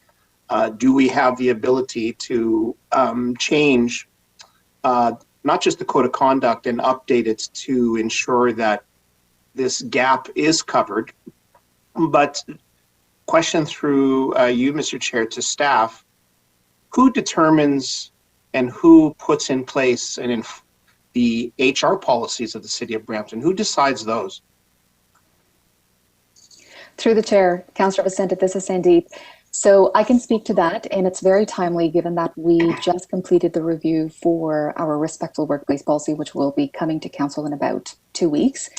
Speaker 5: Do we have the ability to change not just the Code of Conduct and update it to ensure that this gap is covered, but question through you, Mr. Chair, to staff, who determines and who puts in place the HR policies of the City of Brampton? Who decides those?
Speaker 9: Through the chair, Councillor Vicente, this is Sandeep. So I can speak to that, and it's very timely given that we just completed the review for our Respectful Workplace Policy, which will be coming to council in about 2 weeks.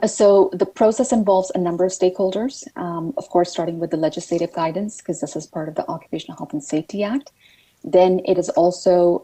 Speaker 9: So the process involves a number of stakeholders, of course, starting with the legislative guidance, because this is part of the Occupational Health and Safety Act. Then it is also,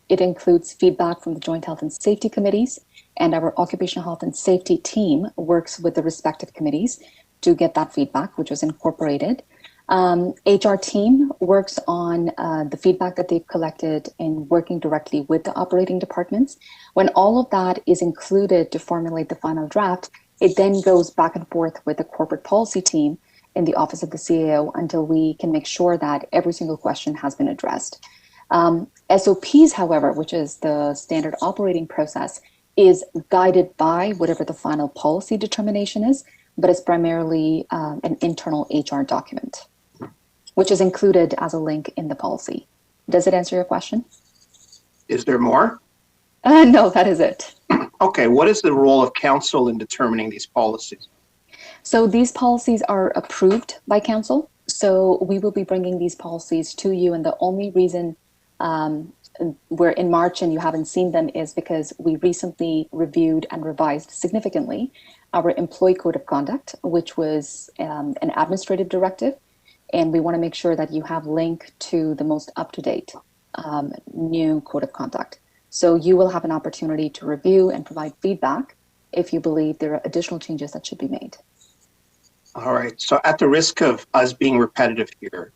Speaker 9: it includes feedback from the Joint Health and Safety Committees, and our Occupational Health and Safety team works with the respective committees to get that feedback, which was incorporated. HR team works on the feedback that they've collected and working directly with the operating departments. When all of that is included to formulate the final draft, it then goes back and forth with the corporate policy team in the office of the CAO until we can make sure that every single question has been addressed. SOPs, however, which is the standard operating process, is guided by whatever the final policy determination is, but it's primarily an internal HR document, which is included as a link in the policy. Does it answer your question?
Speaker 5: Is there more?
Speaker 9: No, that is it.
Speaker 5: Okay, what is the role of council in determining these policies?
Speaker 9: So these policies are approved by council. So we will be bringing these policies to you. And the only reason we're in March and you haven't seen them is because we recently reviewed and revised significantly our Employee Code of Conduct, which was an administrative directive. And we want to make sure that you have link to the most up-to-date new Code of Conduct. So you will have an opportunity to review and provide feedback if you believe there are additional changes that should be made.
Speaker 5: All right. So at the risk of us being repetitive here,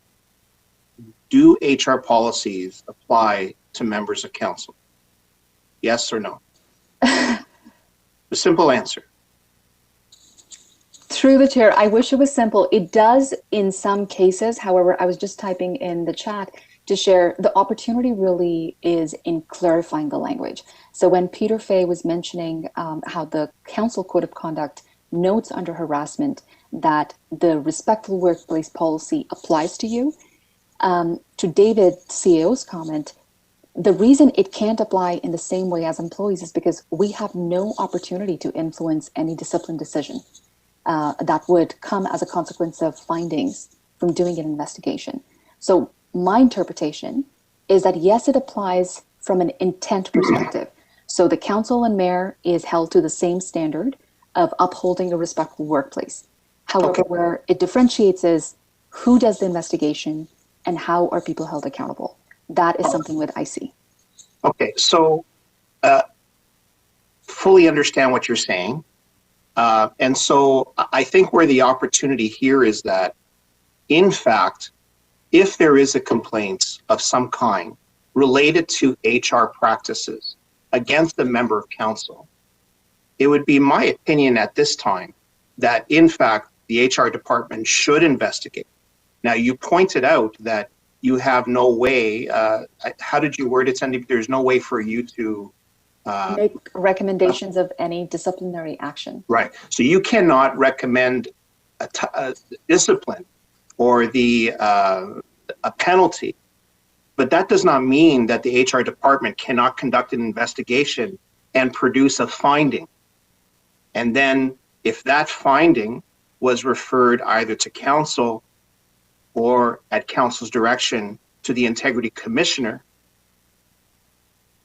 Speaker 5: do HR policies apply to members of council? Yes or no? A simple answer.
Speaker 9: Through the chair, I wish it was simple. It does in some cases. However, I was just typing in the chat to share the opportunity really is in clarifying the language. So when Peter Fay was mentioning how the council code of conduct notes under harassment that the respectful workplace policy applies to you, to David CEO's comment, the reason it can't apply in the same way as employees is because we have no opportunity to influence any discipline decision that would come as a consequence of findings from doing an investigation. So my interpretation is that yes, it applies from an intent perspective. So the council and mayor is held to the same standard of upholding a respectful workplace. However, where it differentiates is who does the investigation and how are people held accountable. That is something with IC.
Speaker 5: Okay, so fully understand what you're saying. And so I think where the opportunity here is that, in fact, if there is a complaint of some kind related to HR practices against a member of council, it would be my opinion at this time that, in fact, the HR department should investigate. Now, you pointed out that you have no way, how did you word it, Sandeep? There's no way for you to
Speaker 9: make recommendations of any disciplinary action.
Speaker 5: Right. So you cannot recommend a discipline or a penalty, but that does not mean that the HR department cannot conduct an investigation and produce a finding. And then if that finding was referred either to council or at council's direction to the integrity commissioner,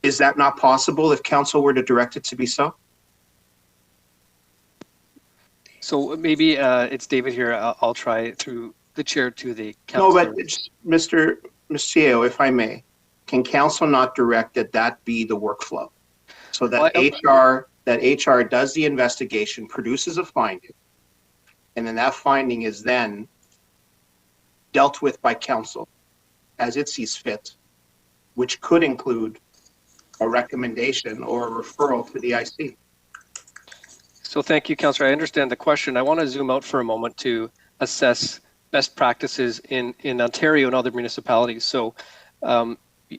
Speaker 5: is that not possible if council were to direct it to be so?
Speaker 10: So maybe it's David here. I'll try through the chair to the council.
Speaker 5: No, but it's Mr. CEO, if I may, can council not direct that be the workflow? So that HR does the investigation, produces a finding, and then that finding is then dealt with by council as it sees fit, which could include a recommendation or a referral to the IC.
Speaker 10: So thank you, Councillor. I understand the question. I want to zoom out for a moment to assess best practices in Ontario and other municipalities. So,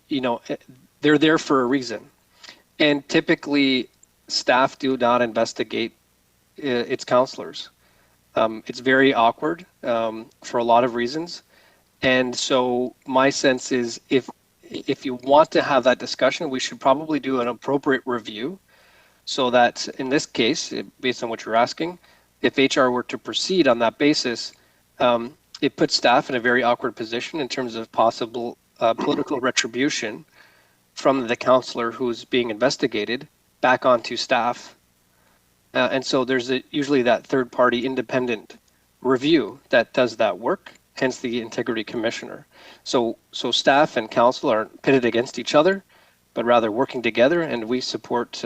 Speaker 10: you know, they're there for a reason. And typically, staff do not investigate its councillors. It's very awkward for a lot of reasons. And so my sense is if you want to have that discussion, we should probably do an appropriate review so that in this case, based on what you're asking, if HR were to proceed on that basis, it puts staff in a very awkward position in terms of possible political retribution from the councillor who's being investigated back onto staff. And so there's usually that third-party independent review that does that work, hence the integrity commissioner. So staff and council aren't pitted against each other, but rather working together, and we support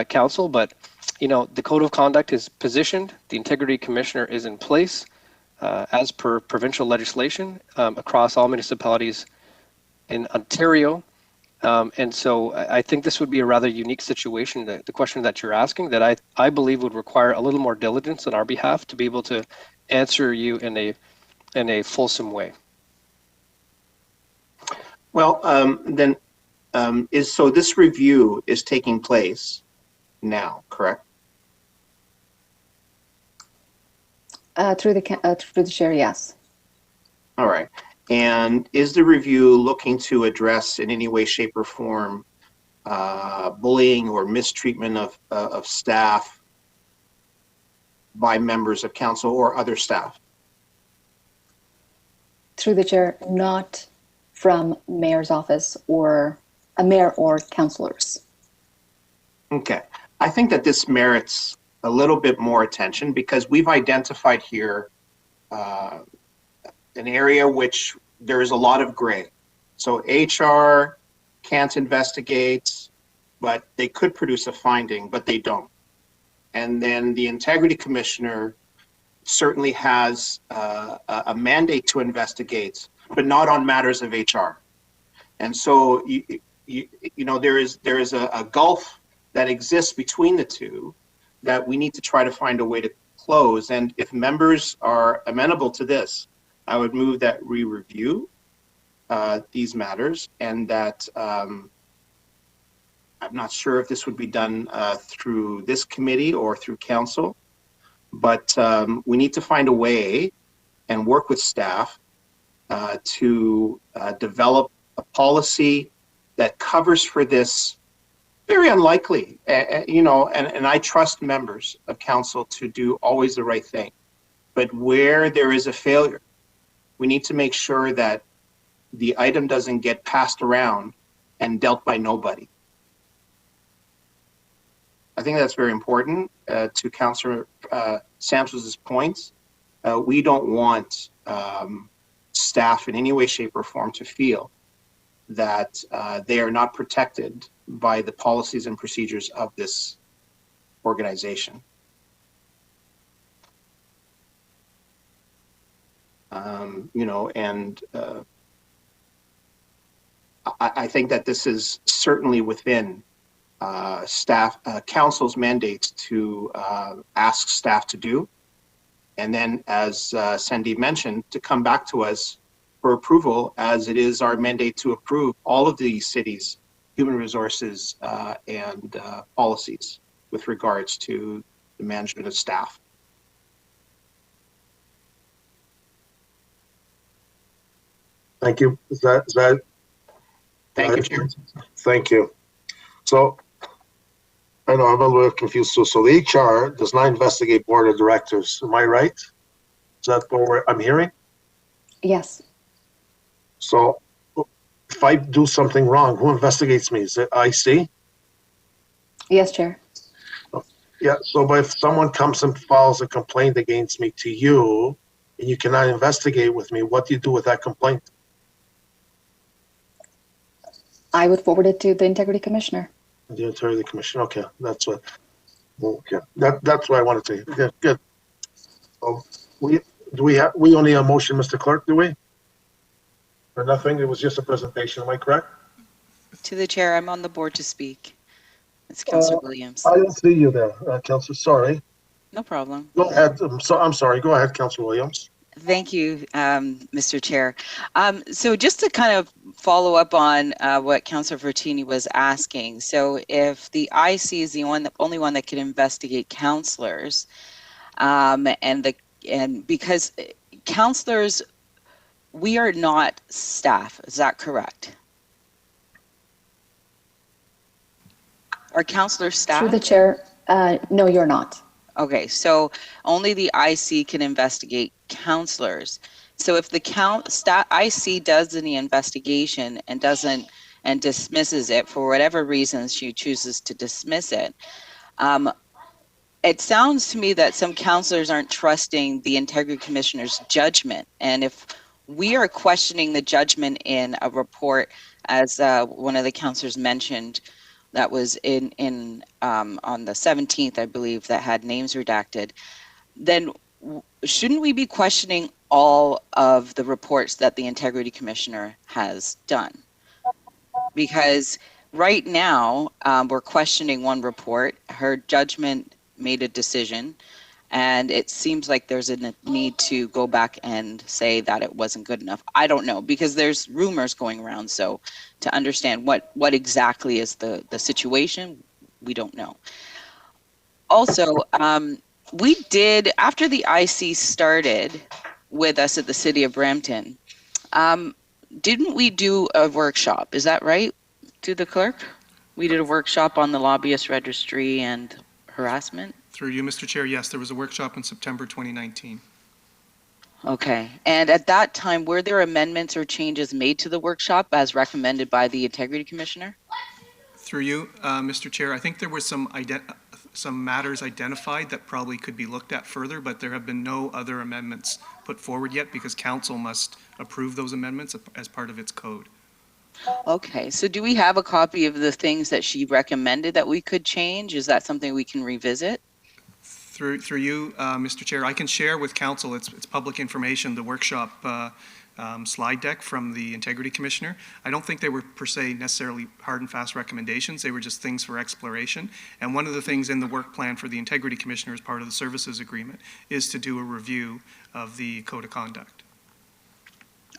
Speaker 10: council. But you know, the code of conduct is positioned, the integrity commissioner is in place as per provincial legislation across all municipalities in Ontario. And so I think this would be a rather unique situation, the question that you're asking, that I believe would require a little more diligence on our behalf to be able to answer you in a fulsome way.
Speaker 5: Well, then so this review is taking place now, correct?
Speaker 9: Through the chair, yes.
Speaker 5: All right. And is the review looking to address in any way, shape, or form bullying or mistreatment of staff by members of council or other staff?
Speaker 9: Through the chair, not from mayor's office or a mayor or councillors.
Speaker 5: Okay. I think that this merits a little bit more attention because we've identified here an area which there is a lot of gray. So HR can't investigate, but they could produce a finding, but they don't. And then the integrity commissioner certainly has a mandate to investigate, but not on matters of HR. And so, you know, there is a gulf that exists between the two that we need to try to find a way to close. And if members are amenable to this, I would move that we review these matters, and that I'm not sure if this would be done through this committee or through council, but we need to find a way and work with staff to develop a policy that covers for this very unlikely, you know, and I trust members of council to do always the right thing. But where there is a failure, we need to make sure that the item doesn't get passed around and dealt by nobody. I think that's very important to Councillor Sampson's points. We don't want staff in any way, shape, or form to feel that they are not protected by the policies and procedures of this organization. You know, and I think that this is certainly within council's mandates to ask staff to do. And then, as Sandeep mentioned, to come back to us for approval, as it is our mandate to approve all of the city's human resources and policies with regards to the management of staff.
Speaker 2: Thank you. Is that?
Speaker 5: Thank you, Chair.
Speaker 2: Thank you. So, I know I'm a little confused too. So the HR does not investigate board of directors. Am I right? Is that what I'm hearing?
Speaker 9: Yes.
Speaker 2: So if I do something wrong, who investigates me? Is it IC?
Speaker 9: Yes, Chair.
Speaker 2: Yeah, so but if someone comes and files a complaint against me to you, and you cannot investigate with me, what do you do with that complaint?
Speaker 9: I would forward it to the Integrity Commissioner.
Speaker 2: The Integrity Commission. Okay, that's what. Okay, that's what I wanted to. Yeah, good. So we only have a motion, Mr. Clerk, do we? Or nothing? It was just a presentation. Am I correct?
Speaker 4: To the chair, I'm on the board to speak. It's Councillor Williams.
Speaker 2: I don't see you there, Councillor. Sorry.
Speaker 4: No problem.
Speaker 2: Go ahead. I'm sorry. Go ahead, Councillor Williams.
Speaker 4: Thank you, Mr. Chair. So just to kind of follow up on what Councillor Vertini was asking. So if the IC is the only one that can investigate councillors, and because councillors, we are not staff. Is that correct? Are councillors staff?
Speaker 9: Through the chair, no, you're not.
Speaker 4: Okay, so only the IC can investigate councillors. So if the IC does any investigation and dismisses it for whatever reasons she chooses to dismiss it, it sounds to me that some councillors aren't trusting the Integrity Commissioner's judgment. And if we are questioning the judgment in a report, as one of the councillors mentioned, that was on the 17th, I believe, that had names redacted, then shouldn't we be questioning all of the reports that the Integrity Commissioner has done? Because right now, we're questioning one report. Her judgment made a decision, and it seems like there's a need to go back and say that it wasn't good enough. I don't know, because there's rumors going around. So to understand what exactly is the situation, we don't know. Also, we did, after the IC started with us at the City of Brampton, didn't we do a workshop? Is that right, to the clerk? We did a workshop on the lobbyist registry and harassment?
Speaker 1: Through you, Mr. Chair, yes, there was a workshop in September 2019.
Speaker 4: Okay, and at that time, were there amendments or changes made to the workshop as recommended by the Integrity Commissioner?
Speaker 1: Through you, Mr. Chair, I think there were some matters identified that probably could be looked at further, but there have been no other amendments put forward yet because council must approve those amendments as part of its code.
Speaker 4: Okay, so do we have a copy of the things that she recommended that we could change? Is that something we can revisit?
Speaker 1: Through you, Mr. Chair, I can share with council, it's public information, the workshop slide deck from the Integrity Commissioner. I don't think they were per se necessarily hard and fast recommendations. They were just things for exploration. And one of the things in the work plan for the Integrity Commissioner as part of the services agreement is to do a review of the code of conduct.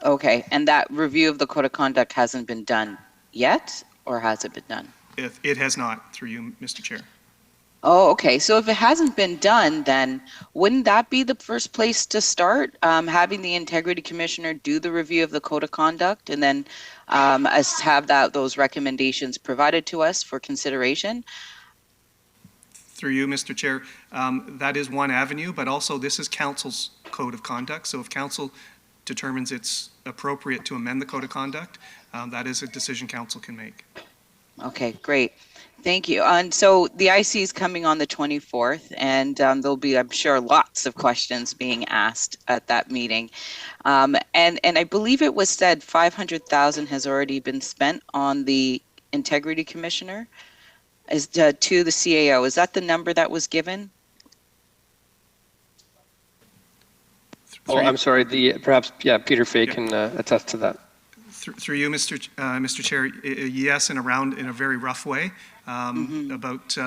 Speaker 4: Okay, and that review of the code of conduct hasn't been done yet, or has it been done?
Speaker 1: It has not, through you, Mr. Chair.
Speaker 4: Oh, okay. So if it hasn't been done, then wouldn't that be the first place to start? Having the Integrity Commissioner do the review of the code of conduct, and then us have those recommendations provided to us for consideration?
Speaker 1: Through you, Mr. Chair, that is one avenue, but also this is council's code of conduct. So if council determines it's appropriate to amend the code of conduct, that is a decision council can make.
Speaker 4: Okay, great. Thank you. And so the IC is coming on the 24th, and there'll be, I'm sure, lots of questions being asked at that meeting. And I believe it was said $500,000 has already been spent on the Integrity Commissioner to the CAO. Is that the number that was given?
Speaker 10: Oh, I'm sorry. Perhaps Peter Fay can attest to that.
Speaker 1: Through you, Mr. Chair, yes, in a very rough way, about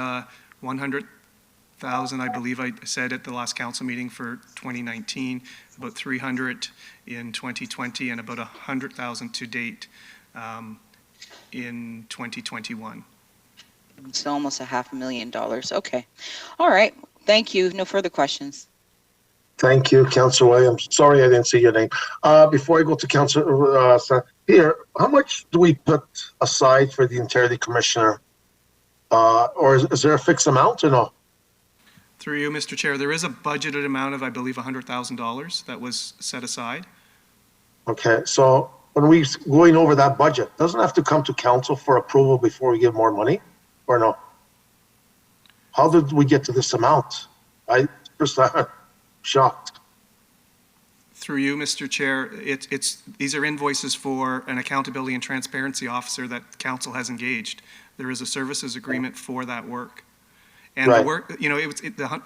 Speaker 1: 100,000, I believe I said at the last council meeting for 2019, about 300 in 2020, and about 100,000 to date in 2021.
Speaker 4: So almost $500,000. Okay. All right. Thank you. No further questions.
Speaker 2: Thank you, Councillor Williams. Sorry I didn't see your name. Before I go to Councillor Peter, how much do we put aside for the Integrity Commissioner? Or is there a fixed amount or no?
Speaker 1: Through you, Mr. Chair, there is a budgeted amount of, I believe, $100,000 that was set aside.
Speaker 2: Okay, so when we going over that budget, doesn't have to come to council for approval before we give more money, or no? How did we get to this amount? I'm shocked.
Speaker 1: Through you, Mr. Chair, these are invoices for an accountability and transparency officer that council has engaged. There is a services agreement for that work. And
Speaker 2: right.
Speaker 1: The work,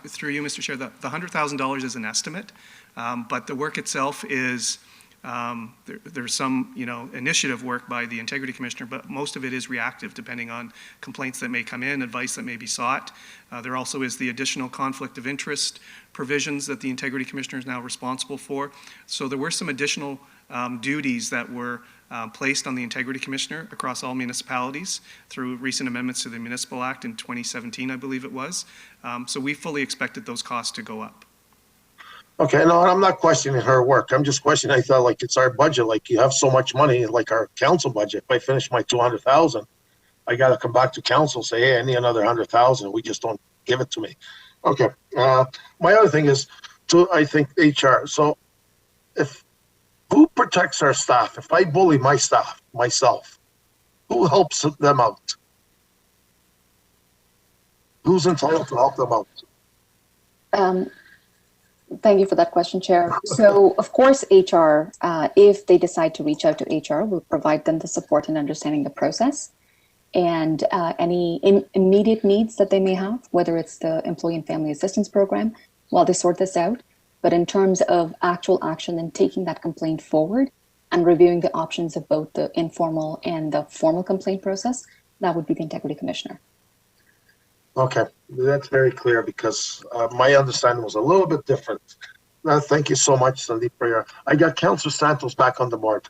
Speaker 1: through you, Mr. Chair, the $100,000 is an estimate, but the work itself is, there's some, initiative work by the Integrity Commissioner, but most of it is reactive depending on complaints that may come in, advice that may be sought. There also is the additional conflict of interest provisions that the Integrity Commissioner is now responsible for. So there were some additional duties that were placed on the Integrity Commissioner across all municipalities through recent amendments to the Municipal Act in 2017, I believe it was. So we fully expected those costs to go up.
Speaker 2: Okay, no, I'm not questioning her work. I'm just questioning, I thought like it's our budget, like you have so much money, like our council budget. If I finish my 200,000, I got to come back to council, say, hey, I need another 100,000. We just don't give it to me. Okay, my other thing is, I think HR. So who protects our staff? If I bully my staff, myself, who helps them out? Who's entitled to help them out?
Speaker 9: Thank you for that question, Chair. So, of course, HR, if they decide to reach out to HR, will provide them the support in understanding the process and any immediate needs that they may have, whether it's the Employee and Family Assistance Program, while they sort this out. But in terms of actual action and taking that complaint forward and reviewing the options of both the informal and the formal complaint process, that would be the Integrity Commissioner.
Speaker 2: Okay, that's very clear because my understanding was a little bit different. Thank you so much, Sandeep, for your. I got Councillor Santos back on the board.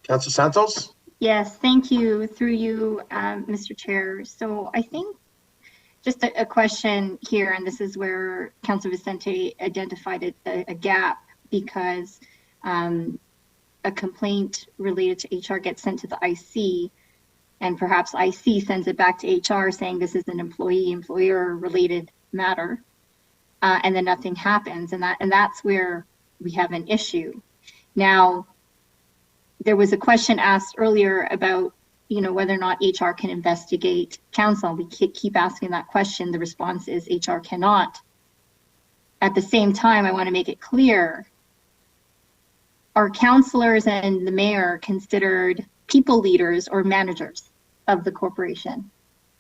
Speaker 2: Councillor Santos?
Speaker 7: Yes, thank you. Through you, Mr. Chair. So I think just a question here, and this is where Councillor Vicente identified a gap because a complaint related to HR gets sent to the IC, and perhaps IC sends it back to HR saying this is an employee-employer related matter, and then nothing happens, and that's where we have an issue. Now, there was a question asked earlier about whether or not HR can investigate counsel. We keep asking that question. The response is HR cannot. At the same time, I want to make it clear are councillors and the mayor considered people leaders or managers of the corporation?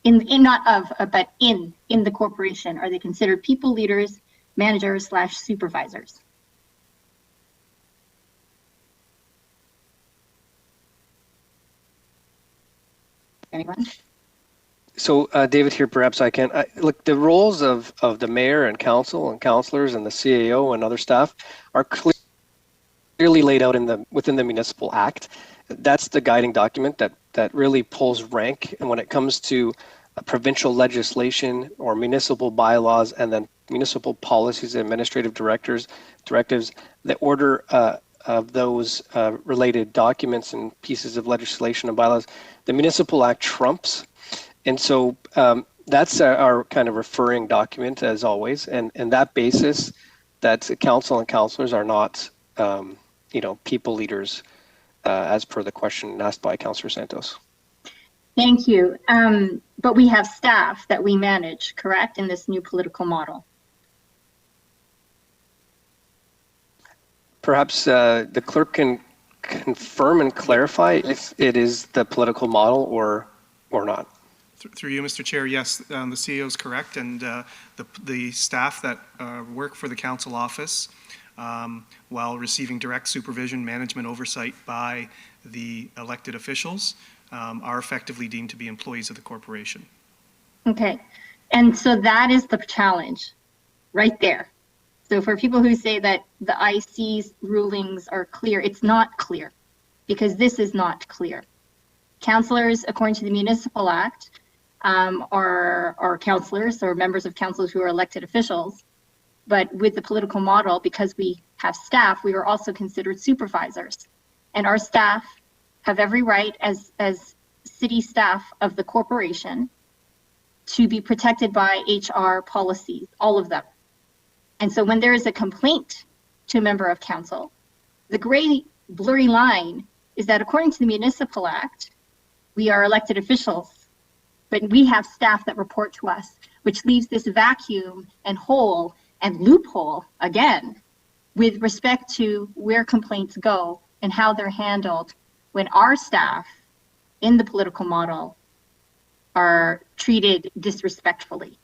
Speaker 7: Not of, but in the corporation, are they considered people leaders, managers / supervisors? Anyone?
Speaker 10: So, David, here perhaps I can look. The roles of the mayor and council and councillors and the CAO and other staff are clearly laid out within the Municipal Act. That's the guiding document that really pulls rank. And when it comes to provincial legislation or municipal bylaws and then municipal policies and administrative directives, the order of those related documents and pieces of legislation and bylaws, the Municipal Act trumps. And so that's our kind of referring document, as always. And that basis, that council and councillors are not, people leaders, as per the question asked by Councillor Santos.
Speaker 7: Thank you. But we have staff that we manage, correct, in this new political model?
Speaker 10: Perhaps the clerk can confirm and clarify if it is the political model or not.
Speaker 1: Through you, Mr. Chair, yes, the CEO is correct, and the staff that work for the council office, while receiving direct supervision, management oversight by the elected officials, are effectively deemed to be employees of the corporation.
Speaker 7: Okay, and so that is the challenge right there. So for people who say that the IC's rulings are clear, it's not clear, because this is not clear. Councillors, according to the Municipal Act, are councillors or members of councils who are elected officials. But with the political model, because we have staff, we are also considered supervisors. And our staff have every right as city staff of the corporation to be protected by HR policies, all of them. And so when there is a complaint to a member of council, the gray blurry line is that according to the Municipal Act, we are elected officials, but we have staff that report to us, which leaves this vacuum and hole and loophole again with respect to where complaints go and how they're handled when our staff in the political model are treated disrespectfully.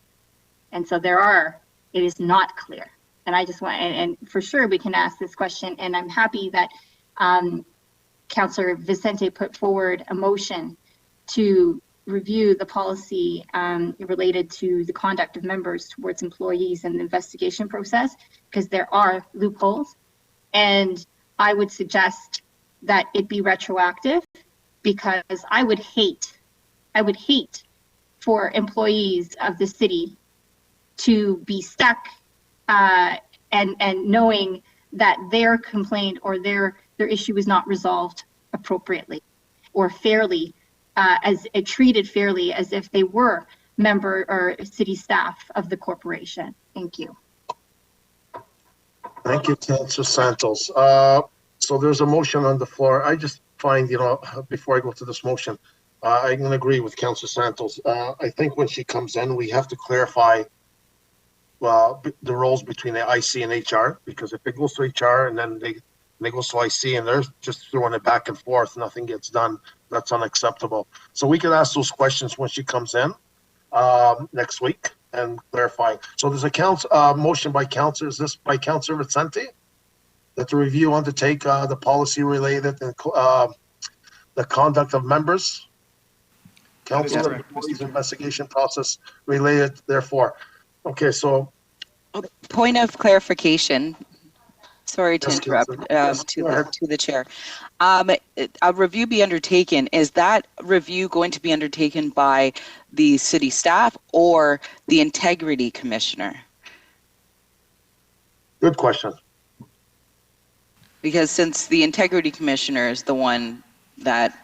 Speaker 7: And so it is not clear. And I just want, and for sure we can ask this question, and I'm happy that Councillor Vicente put forward a motion to review the policy related to the conduct of members towards employees in the investigation process, because there are loopholes. And I would suggest that it be retroactive, because I would hate for employees of the city to be stuck and knowing that their complaint or their issue is not resolved appropriately or fairly, treated fairly as if they were member or city staff of the corporation. Thank you.
Speaker 2: Thank you, Councillor Santos. So there's a motion on the floor. I just find, before I go to this motion, I'm going to agree with Councillor Santos. I think when she comes in, we have to clarify the roles between the IC and HR, because if it goes to HR and then they go to IC and they're just throwing it back and forth, nothing gets done, that's unacceptable. So we can ask those questions when she comes in next week and clarify. So there's a motion by Councillor, is this by Councillor Vicente? That the review undertake the policy related and the conduct of members? Council and employees investigation process related, therefore. Okay, so.
Speaker 4: Point of clarification. Sorry to interrupt
Speaker 2: Yes,
Speaker 4: to the chair. A review be undertaken. Is that review going to be undertaken by the city staff or the integrity commissioner?
Speaker 2: Good question.
Speaker 4: Because since the integrity commissioner is the one that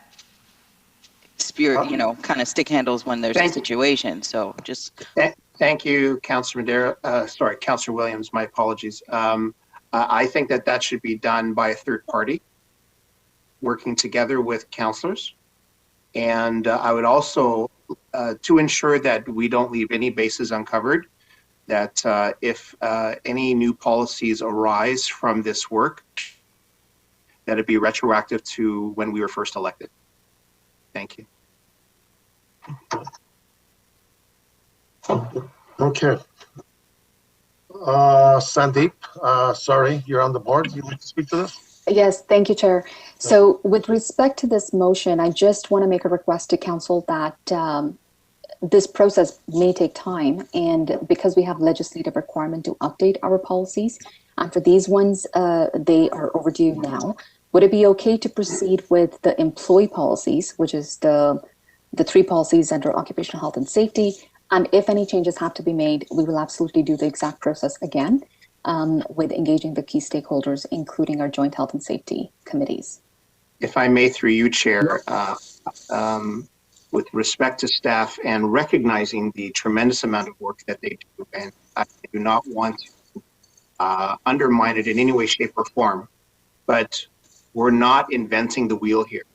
Speaker 4: kind of stick handles when there's a situation. So just.
Speaker 5: Thank you, Councillor Councillor Williams, my apologies. I think that should be done by a third party working together with councillors. And I would also, to ensure that we don't leave any bases uncovered, that if any new policies arise from this work, that it be retroactive to when we were first elected. Thank you.
Speaker 2: Okay. Sandeep, sorry, you're on the board. You like to speak to this?
Speaker 9: Yes, thank you, Chair. So with respect to this motion, I just want to make a request to Council that this process may take time, and because we have legislative requirement to update our policies, and for these ones, they are overdue now. Would it be okay to proceed with the employee policies, which is the 3 policies under occupational health and safety? And if any changes have to be made, we will absolutely do the exact process again with engaging the key stakeholders, including our joint health and safety committees.
Speaker 5: If I may, through you, Chair, with respect to staff and recognizing the tremendous amount of work that they do, and I do not want to undermine it in any way, shape, or form, but we're not inventing the wheel here.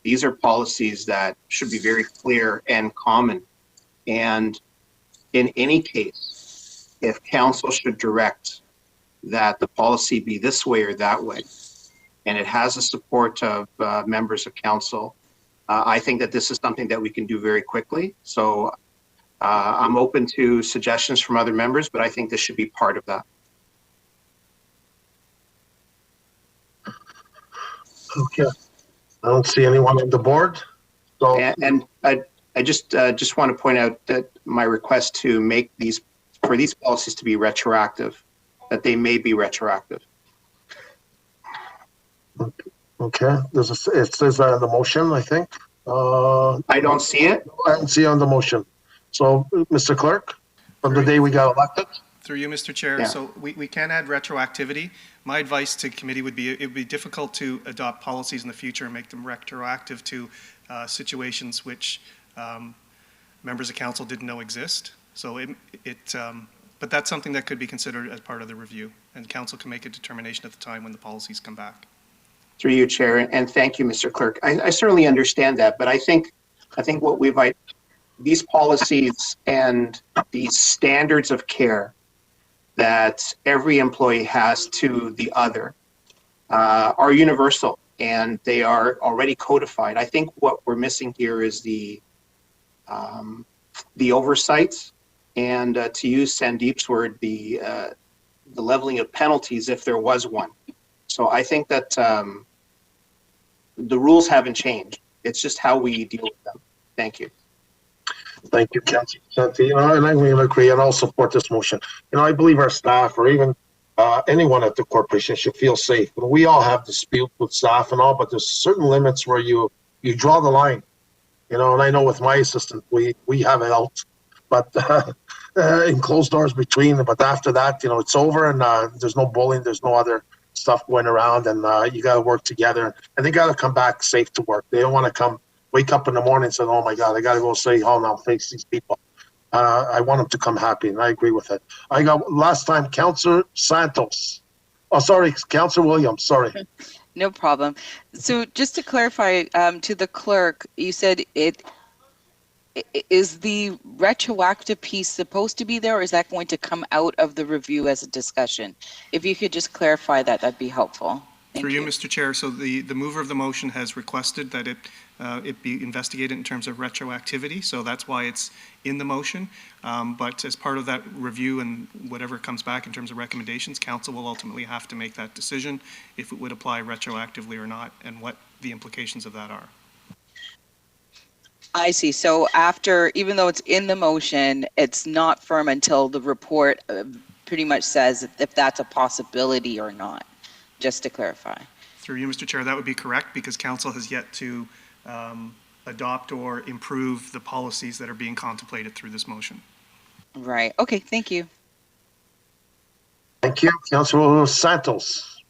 Speaker 5: These are policies that should be very clear and common. And in any case, if Council should direct that the policy be this way or that way, and it has the support of members of Council, I think that this is something that we can do very quickly. So I'm open to suggestions from other members, but I think this should be part of that.
Speaker 2: Okay. I don't see anyone on the board. So,
Speaker 5: And I just want to point out that my request to make these policies to be retroactive, that they may be retroactive.
Speaker 2: okay, it says that in the motion, I think.
Speaker 5: I don't see it.
Speaker 2: I don't see it on the motion. So, Mr. Clerk, from the day we got elected.
Speaker 1: Through you, Mr. Chair.
Speaker 5: Yeah.
Speaker 1: So we can add retroactivity. My advice to committee would be, it would be difficult to adopt policies in the future and make them retroactive to situations which members of council didn't know exist. So but that's something that could be considered as part of the review, and council can make a determination at the time when the policies come back.
Speaker 5: Through you, Chair, and thank you, Mr. Clerk. I certainly understand that, but I think what these policies and these standards of care that every employee has to the other are universal, and they are already codified. I think what we're missing here is the oversight, and to use Sandeep's word, the leveling of penalties if there was one. So I think that the rules haven't changed. It's just how we deal with them. Thank you.
Speaker 2: Thank you, Councilor Santi. And I'm going to agree, and I'll support this motion. I believe our staff, or even anyone at the corporation, should feel safe. We all have dispute with staff and all, but there's certain limits where you draw the line. And I know with my assistant, we have it out, but in closed doors between. But after that, it's over, and there's no bullying, there's no other stuff going around, and you got to work together, and they got to come back safe to work. They don't want to wake up in the morning and say, oh my God, I got to go City Hall now, face these people. I want them to come happy, and I agree with it. I got last time, Councilor Santos. Oh, sorry, Councilor Williams, sorry.
Speaker 4: No problem. So just to clarify to the clerk, you said is the retroactive piece supposed to be there, or is that going to come out of the review as a discussion? If you could just clarify that, that'd be helpful.
Speaker 1: Through you, Mr. Chair. So the mover of the motion has requested that it be investigated in terms of retroactivity. So that's why it's in the motion. But as part of that review and whatever comes back in terms of recommendations, council will ultimately have to make that decision if it would apply retroactively or not, and what the implications of that are.
Speaker 4: I see. So after, even though it's in the motion, it's not firm until the report pretty much says if that's a possibility or not, just to clarify.
Speaker 1: Through you, Mr. Chair, that would be correct, because council has yet to adopt or improve the policies that are being contemplated through this motion.
Speaker 4: Right. Okay. Thank you.
Speaker 2: Thank you, Councilor Santos.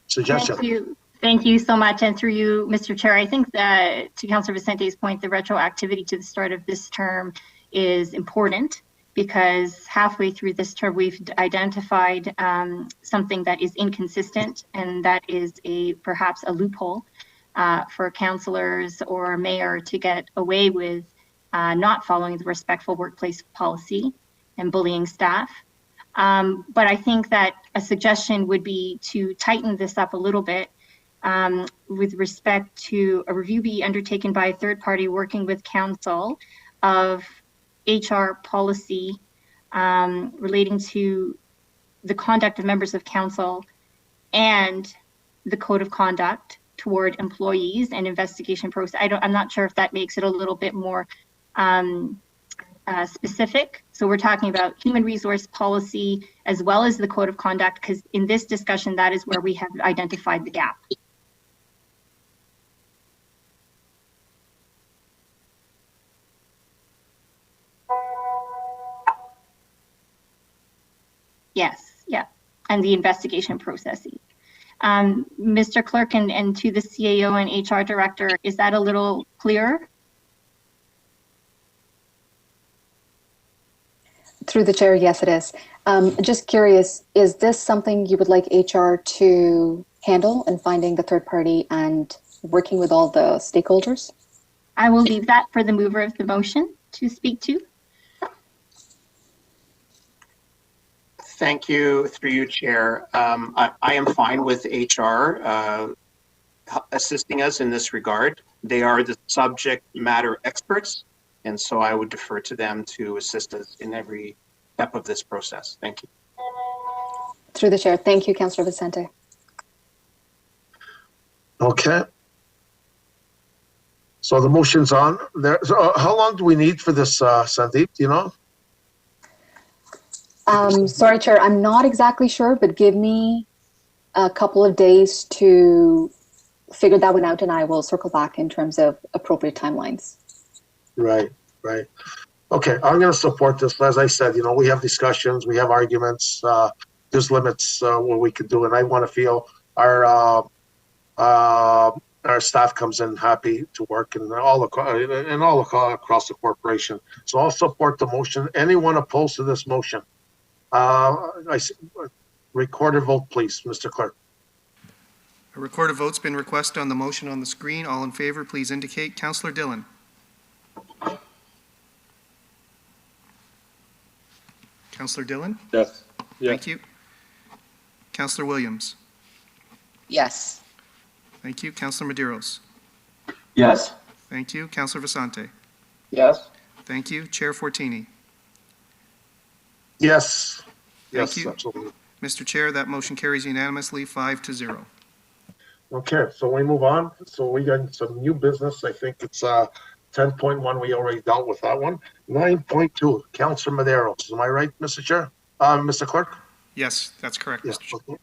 Speaker 2: Suggestion.
Speaker 7: Thank you. Thank you so much. And through you, Mr. Chair, I think that to Councilor Vicente's point, the retroactivity to the start of this term is important, because halfway through this term, we've identified something that is inconsistent, and that is perhaps a loophole for councillors or mayor to get away with not following the respectful workplace policy and bullying staff. But I think that a suggestion would be to tighten this up a little bit with respect to a review be undertaken by a third party working with counsel of HR policy relating to the conduct of members of council and the code of conduct toward employees and investigation process. I'm not sure if that makes it a little bit more specific. So we're talking about human resource policy as well as the code of conduct, because in this discussion, that is where we have identified the gap. Yes, yeah, and the investigation processes. Mr. Clerk and to the CAO and HR Director, is that a little clearer?
Speaker 9: Through the chair, yes, it is. Just curious, is this something you would like HR to handle in finding the third party and working with all the stakeholders?
Speaker 7: I will leave that for the mover of the motion to speak to.
Speaker 5: Thank you, through you, Chair. I am fine with HR assisting us in this regard. They are the subject matter experts, and so I would defer to them to assist us in every step of this process. Thank you.
Speaker 9: Through the chair, thank you, Councillor Vicente.
Speaker 2: Okay. So the motion's on there. So, how long do we need for this, Sandeep? Do you know?
Speaker 9: Sorry, Chair, I'm not exactly sure, but give me a couple of days to figure that one out, and I will circle back in terms of appropriate timelines.
Speaker 2: Right, right. Okay, I'm going to support this. As I said, we have discussions, we have arguments. There's limits what we can do, and I want to feel our staff comes in happy to work, and all across the corporation. So I'll support the motion. Anyone opposed to this motion? Recorded vote, please, Mr. Clerk.
Speaker 1: A recorded vote's been requested on the motion on the screen. All in favor, please indicate. Councillor Dillon. Councillor Dillon?
Speaker 6: Yes.
Speaker 1: Thank you. Councillor Williams?
Speaker 4: Yes.
Speaker 1: Thank you. Councillor Medeiros?
Speaker 3: Yes.
Speaker 1: Thank you. Councillor Vicente?
Speaker 5: Yes.
Speaker 1: Thank you. Chair Fortini?
Speaker 2: Yes.
Speaker 1: Thank
Speaker 2: Yes,
Speaker 1: you.
Speaker 2: absolutely.
Speaker 1: Mr. Chair, that motion carries unanimously, 5-0.
Speaker 2: Okay, so we move on. So we got some new business. I think it's 10.1. We already dealt with that one. 9.2, Councillor Medeiros. Am I right, Mr. Chair? Mr. Clerk?
Speaker 1: Yes, that's correct,
Speaker 2: Yeah.
Speaker 1: Mr. Chair.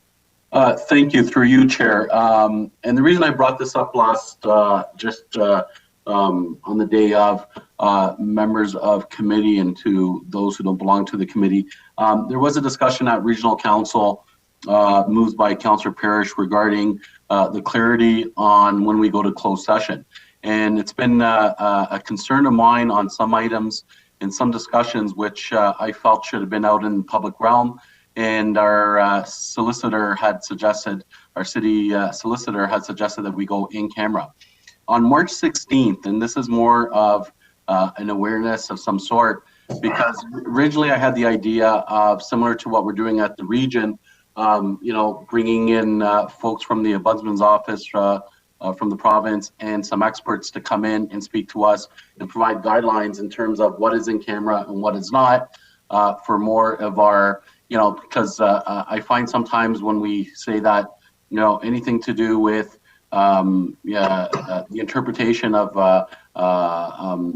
Speaker 2: Okay.
Speaker 3: Thank you, through you, Chair. And the reason I brought this up last, on the day of, members of committee and to those who don't belong to the committee, there was a discussion at Regional Council moved by Councillor Parrish regarding the clarity on when we go to closed session. And it's been a concern of mine on some items and some discussions which I felt should have been out in the public realm. And our solicitor had suggested, our city solicitor had suggested that we go in camera. On March 16th, and this is more of an awareness of some sort, because originally I had the idea of, similar to what we're doing at the region, bringing in folks from the Ombudsman's office, from the province, and some experts to come in and speak to us and provide guidelines in terms of what is in camera and what is not, for more of our, because I find sometimes when we say that, anything to do with the interpretation of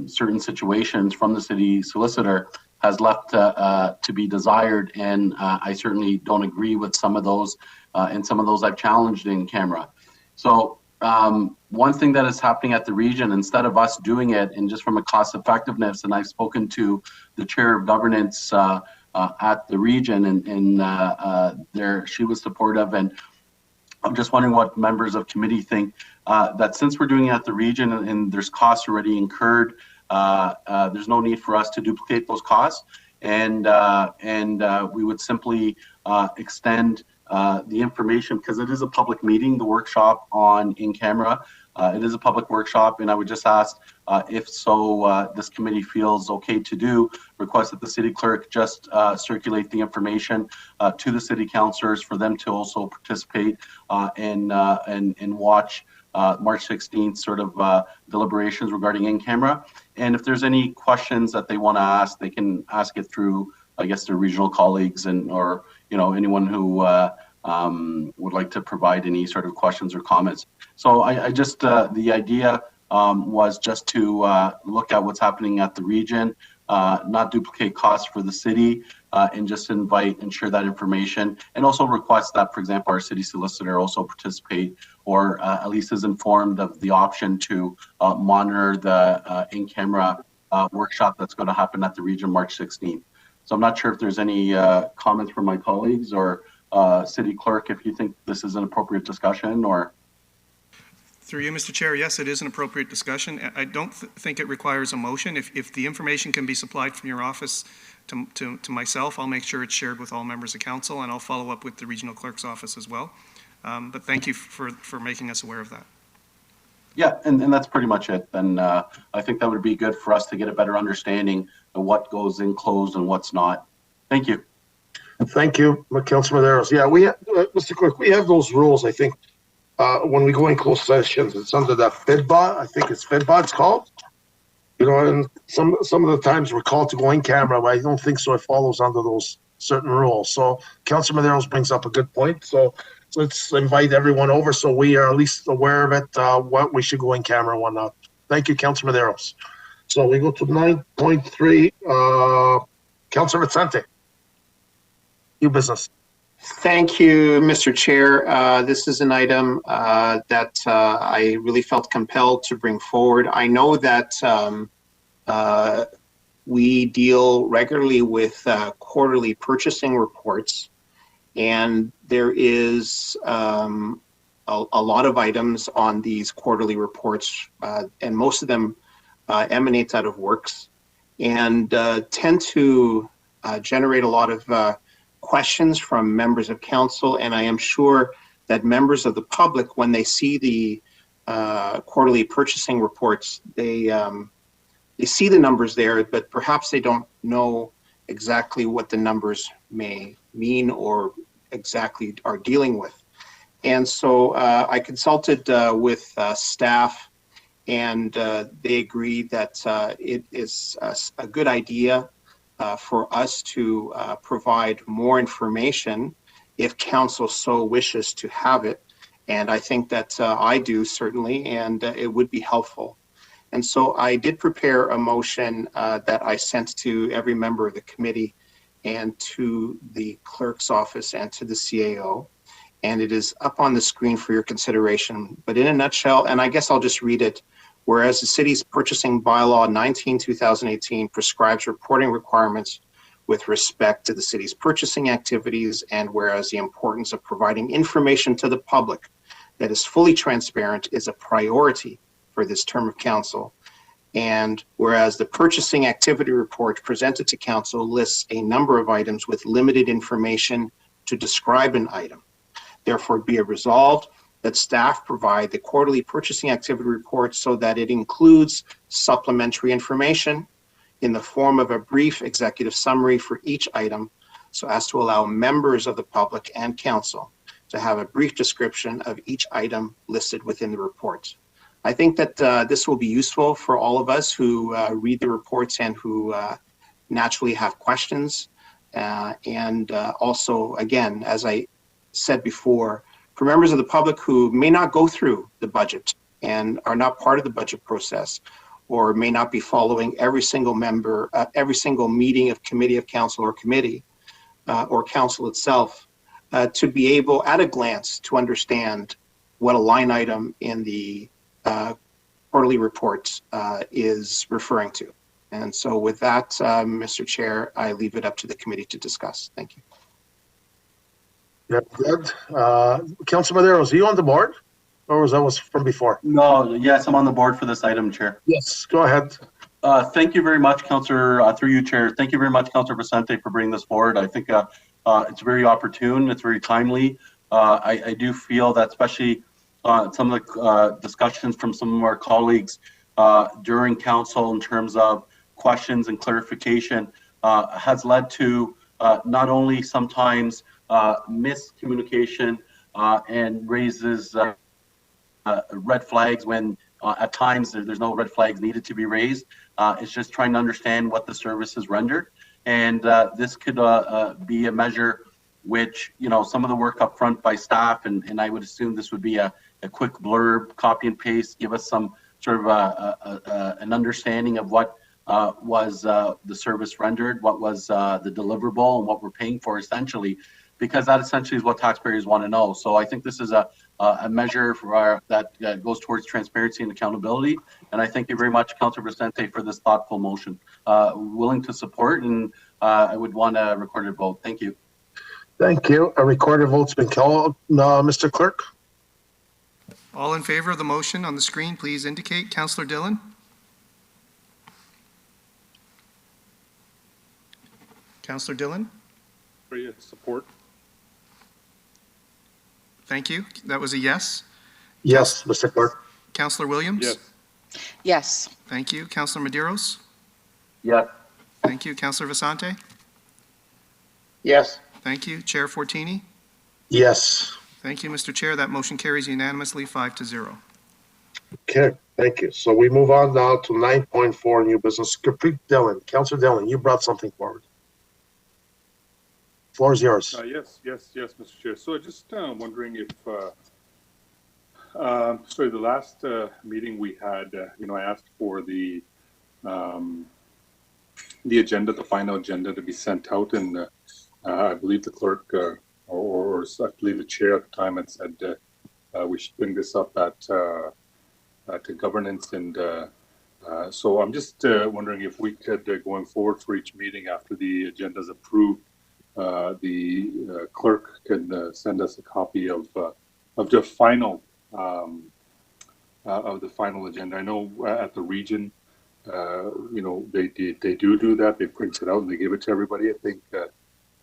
Speaker 3: certain situations from the city solicitor has left to be desired, and I certainly don't agree with some of those, and some of those I've challenged in camera. So one thing that is happening at the region, instead of us doing it, and just from a cost effectiveness, and I've spoken to the chair of governance at the region, and there she was supportive, and I'm just wondering what members of committee think, that since we're doing it at the region and there's costs already incurred, there's no need for us to duplicate those costs, and we would simply extend the information, because it is a public meeting, the workshop on in-camera. It is a public workshop, and I would just ask if so, this committee feels okay to request that the city clerk just circulate the information to the city councilors for them to also participate and watch March 16th sort of deliberations regarding in-camera. And if there's any questions that they want to ask, they can ask it through, I guess, their regional colleagues or anyone who would like to provide any sort of questions or comments. So I just, the idea was just to look at what's happening at the region, not duplicate costs for the city, and just invite and share that information, and also request that, for example, our city solicitor also participate or at least is informed of the option to monitor the in-camera workshop that's going to happen at the region March 16th. So I'm not sure if there's any comments from my colleagues or city clerk, if you think this is an appropriate discussion or.
Speaker 1: Through you, Mr. Chair, yes, it is an appropriate discussion. I don't think it requires a motion. If the information can be supplied from your office to myself, I'll make sure it's shared with all members of council, and I'll follow up with the regional clerk's office as well. But thank you for making us aware of that.
Speaker 3: Yeah, and that's pretty much it. And I think that would be good for us to get a better understanding of what goes in closed and what's not. Thank you.
Speaker 2: Thank you, Councilor Medeiros. Yeah, Mr. Clerk, we have those rules, I think, when we go in closed sessions. It's under the FIDBA. I think it's FIDBA it's called. And some of the times we're called to go in camera, but I don't think so it follows under those certain rules. So Councilor Medeiros brings up a good point. So let's invite everyone over so we are at least aware of it, what we should go in camera and whatnot. Thank you, Councilor Medeiros. So we go to 9.3, Councilor Vicente. New business.
Speaker 5: Thank you, Mr. Chair. This is an item that I really felt compelled to bring forward. I know that we deal regularly with quarterly purchasing reports, and there is a lot of items on these quarterly reports, and most of them emanates out of works and tend to generate a lot of questions from members of council, and I am sure that members of the public, when they see the quarterly purchasing reports, they see the numbers there, but perhaps they don't know exactly what the numbers may mean or exactly are dealing with. And so I consulted with staff, and they agreed that it is a good idea for us to provide more information if council so wishes to have it. And I think that I do, certainly, and it would be helpful. And so I did prepare a motion that I sent to every member of the committee and to the clerk's office and to the CAO. And it is up on the screen for your consideration. But in a nutshell, and I guess I'll just read it, whereas the city's purchasing bylaw 19/2018 prescribes reporting requirements with respect to the city's purchasing activities, and whereas the importance of providing information to the public that is fully transparent is a priority for this term of council, and whereas the purchasing activity report presented to council lists a number of items with limited information to describe an item, therefore be it resolved that staff provide the quarterly purchasing activity report so that it includes supplementary information in the form of a brief executive summary for each item, so as to allow members of the public and council to have a brief description of each item listed within the report. I think that this will be useful for all of us who read the reports and who naturally have questions. And also, again, as I said before, for members of the public who may not go through the budget and are not part of the budget process, or may not be following every single member, every single meeting of committee of council or committee or council itself, to be able at a glance to understand what a line item in the quarterly report is referring to. And so with that, Mr. Chair, I leave it up to the committee to discuss. Thank you.
Speaker 2: Yeah, good. Councilor Medeiros, are you on the board? Or was that from before?
Speaker 3: No, yes, I'm on the board for this item, Chair.
Speaker 2: Yes, go ahead.
Speaker 3: Thank you very much, Councillor, through you, Chair. Thank you very much, Councillor Vicente, for bringing this forward. I think It's very opportune. It's very timely. I do feel that, especially some of the discussions from some of our colleagues during council in terms of questions and clarification has led to not only sometimes miscommunication and raises red flags when at times there's no red flags needed to be raised. It's just trying to understand what the service is rendered. And this could be a measure which, some of the work up front by staff, and I would assume this would be a quick blurb, copy and paste, give us some sort of an understanding of what was the service rendered, what was the deliverable, and what we're paying for essentially, because that essentially is what taxpayers want to know. So I think this is a measure for that goes towards transparency and accountability. And I thank you very much, Councillor Vicente, for this thoughtful motion. Willing to support, and I would want a recorded vote. Thank you.
Speaker 2: Thank you. A recorded vote's been called. Mr. Clerk?
Speaker 1: All in favor of the motion on the screen, please indicate. Councillor Dillon? Councillor Dillon?
Speaker 6: Support.
Speaker 1: Thank you. That was a yes.
Speaker 2: Yes, Mr. Clerk.
Speaker 1: Councillor Williams?
Speaker 6: Yes.
Speaker 4: Yes.
Speaker 1: Thank you. Councillor Medeiros?
Speaker 3: Yes.
Speaker 1: Thank you. Councillor Vicente?
Speaker 5: Yes.
Speaker 1: Thank you. Chair Fortini?
Speaker 2: Yes.
Speaker 1: Thank you, Mr. Chair. That motion carries unanimously 5-0.
Speaker 2: Okay, thank you. So we move on now to 9.4, new business. Capri Dillon, Councillor Dillon, you brought something forward. Floor is yours.
Speaker 6: Yes, Mr. Chair. So just wondering if, sorry, the last meeting we had, I asked for the agenda, the final agenda to be sent out, and I believe the clerk or I believe the chair at the time had said we should bring this up at to governance, and so I'm just wondering if we could, going forward for each meeting after the agenda is approved, the clerk can send us a copy of the final agenda. I know at the region, they do that. They print it out and they give it to everybody. I think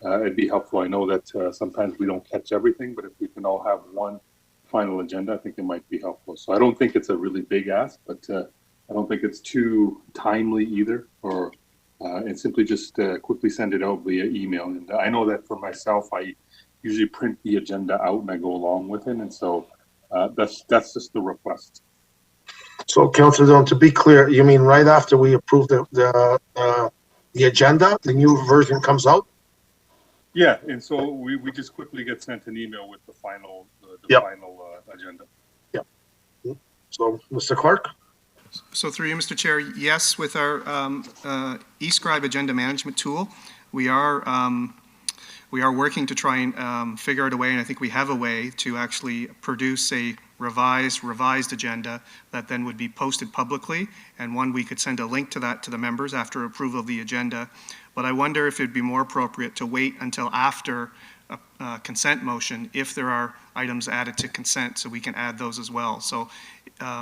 Speaker 6: it'd be helpful. I know that sometimes we don't catch everything, but if we can all have one final agenda, I think it might be helpful. So I don't think it's a really big ask, but I don't think it's too timely either, and simply just quickly send it out via email. And I know that for myself, I usually print the agenda out and I go along with it. And so that's just the request.
Speaker 2: So, Councillor Dillon, to be clear, you mean right after we approve the agenda, the new version comes out?
Speaker 6: Yeah, and so we just quickly get sent an email with the final final agenda.
Speaker 2: Yeah. So, Mr. Clerk?
Speaker 1: So through you, Mr. Chair, yes, with our eScribe agenda management tool, we are working to try and figure out a way, and I think we have a way to actually produce a revised agenda that then would be posted publicly, and one we could send a link to that to the members after approval of the agenda. But I wonder if it'd be more appropriate to wait until after a consent motion if there are items added to consent, so we can add those as well. So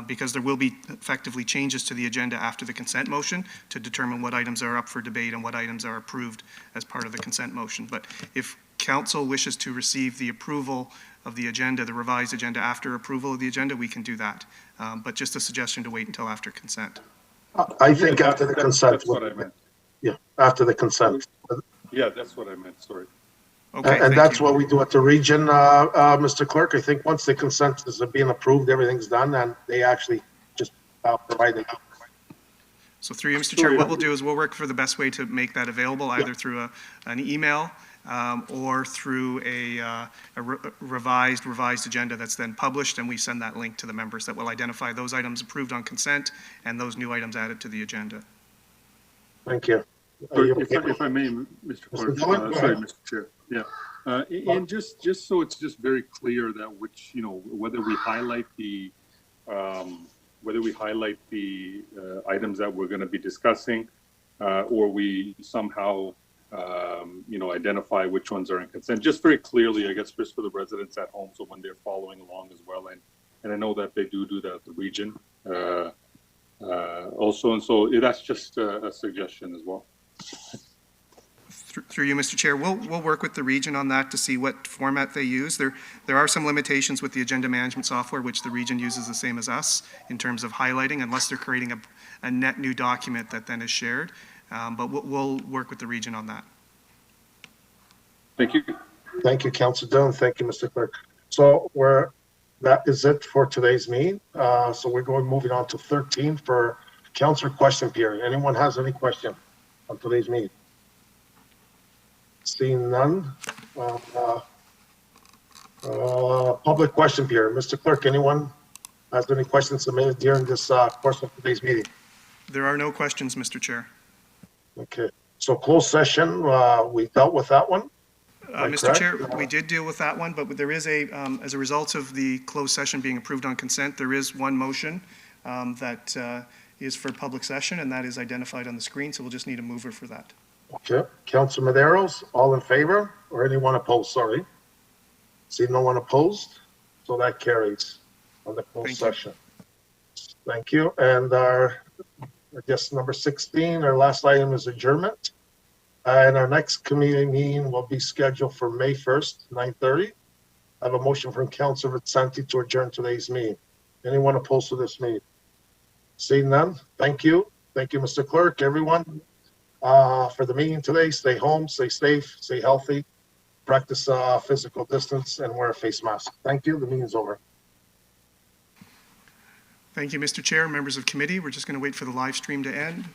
Speaker 1: because there will be effectively changes to the agenda after the consent motion to determine what items are up for debate and what items are approved as part of the consent motion. But if council wishes to receive the approval of the agenda, the revised agenda after approval of the agenda, we can do that. But just a suggestion to wait until after consent.
Speaker 2: I think after the consent.
Speaker 6: That's what I meant.
Speaker 2: Yeah, after the consent.
Speaker 6: Yeah, that's what I meant, sorry.
Speaker 1: Okay,
Speaker 2: and that's what we do at the region, Mr. Clerk. I think once the consent is being approved, everything's done, and they actually just provide it.
Speaker 1: So through you, Mr. Chair, what we'll do is we'll work for the best way to make that available, either through an email or through a revised agenda that's then published, and we send that link to the members that will identify those items approved on consent and those new items added to the agenda.
Speaker 2: Thank you.
Speaker 6: If I may, Mr. Clerk, sorry, Mr. Chair. Yeah, and just so it's just very clear that whether we highlight the items that we're going to be discussing, or we somehow identify which ones are in consent, just very clearly, I guess, just for the residents at home, so when they're following along as well, and I know that they do that at the region also, and so that's just a suggestion as well.
Speaker 1: Through you, Mr. Chair, we'll work with the region on that to see what format they use. There are some limitations with the agenda management software, which the region uses the same as us in terms of highlighting, unless they're creating a net new document that then is shared. But we'll work with the region on that.
Speaker 3: Thank you.
Speaker 2: Thank you, Councilor Dillon. Thank you, Mr. Clerk. So that is it for today's meeting. So we're moving on to 13 for Councilor question period. Anyone has any question on today's meeting? Seeing none. Public question period. Mr. Clerk, anyone has any questions submitted during this course of today's meeting?
Speaker 1: There are no questions, Mr. Chair.
Speaker 2: Okay. So closed session, we dealt with that one.
Speaker 1: Mr. Chair, we did deal with that one, but there is as a result of the closed session being approved on consent, there is one motion that is for public session, and that is identified on the screen, so we'll just need a mover for that.
Speaker 2: Okay. Councilor Medeiros, all in favor, or anyone opposed? Sorry. See no one opposed, so that carries on the closed session. Thank you. And I guess number 16, our last item is adjournment. And our next committee meeting will be scheduled for May 1st, 9:30. I have a motion from Councilor Vicente to adjourn today's meeting. Anyone opposed to this meeting? Seeing none, thank you. Thank you, Mr. Clerk, everyone, for the meeting today. Stay home, stay safe, stay healthy, practice physical distance, and wear a face mask. Thank you. The meeting's over.
Speaker 1: Thank you, Mr. Chair, members of committee. We're just going to wait for the live stream to end.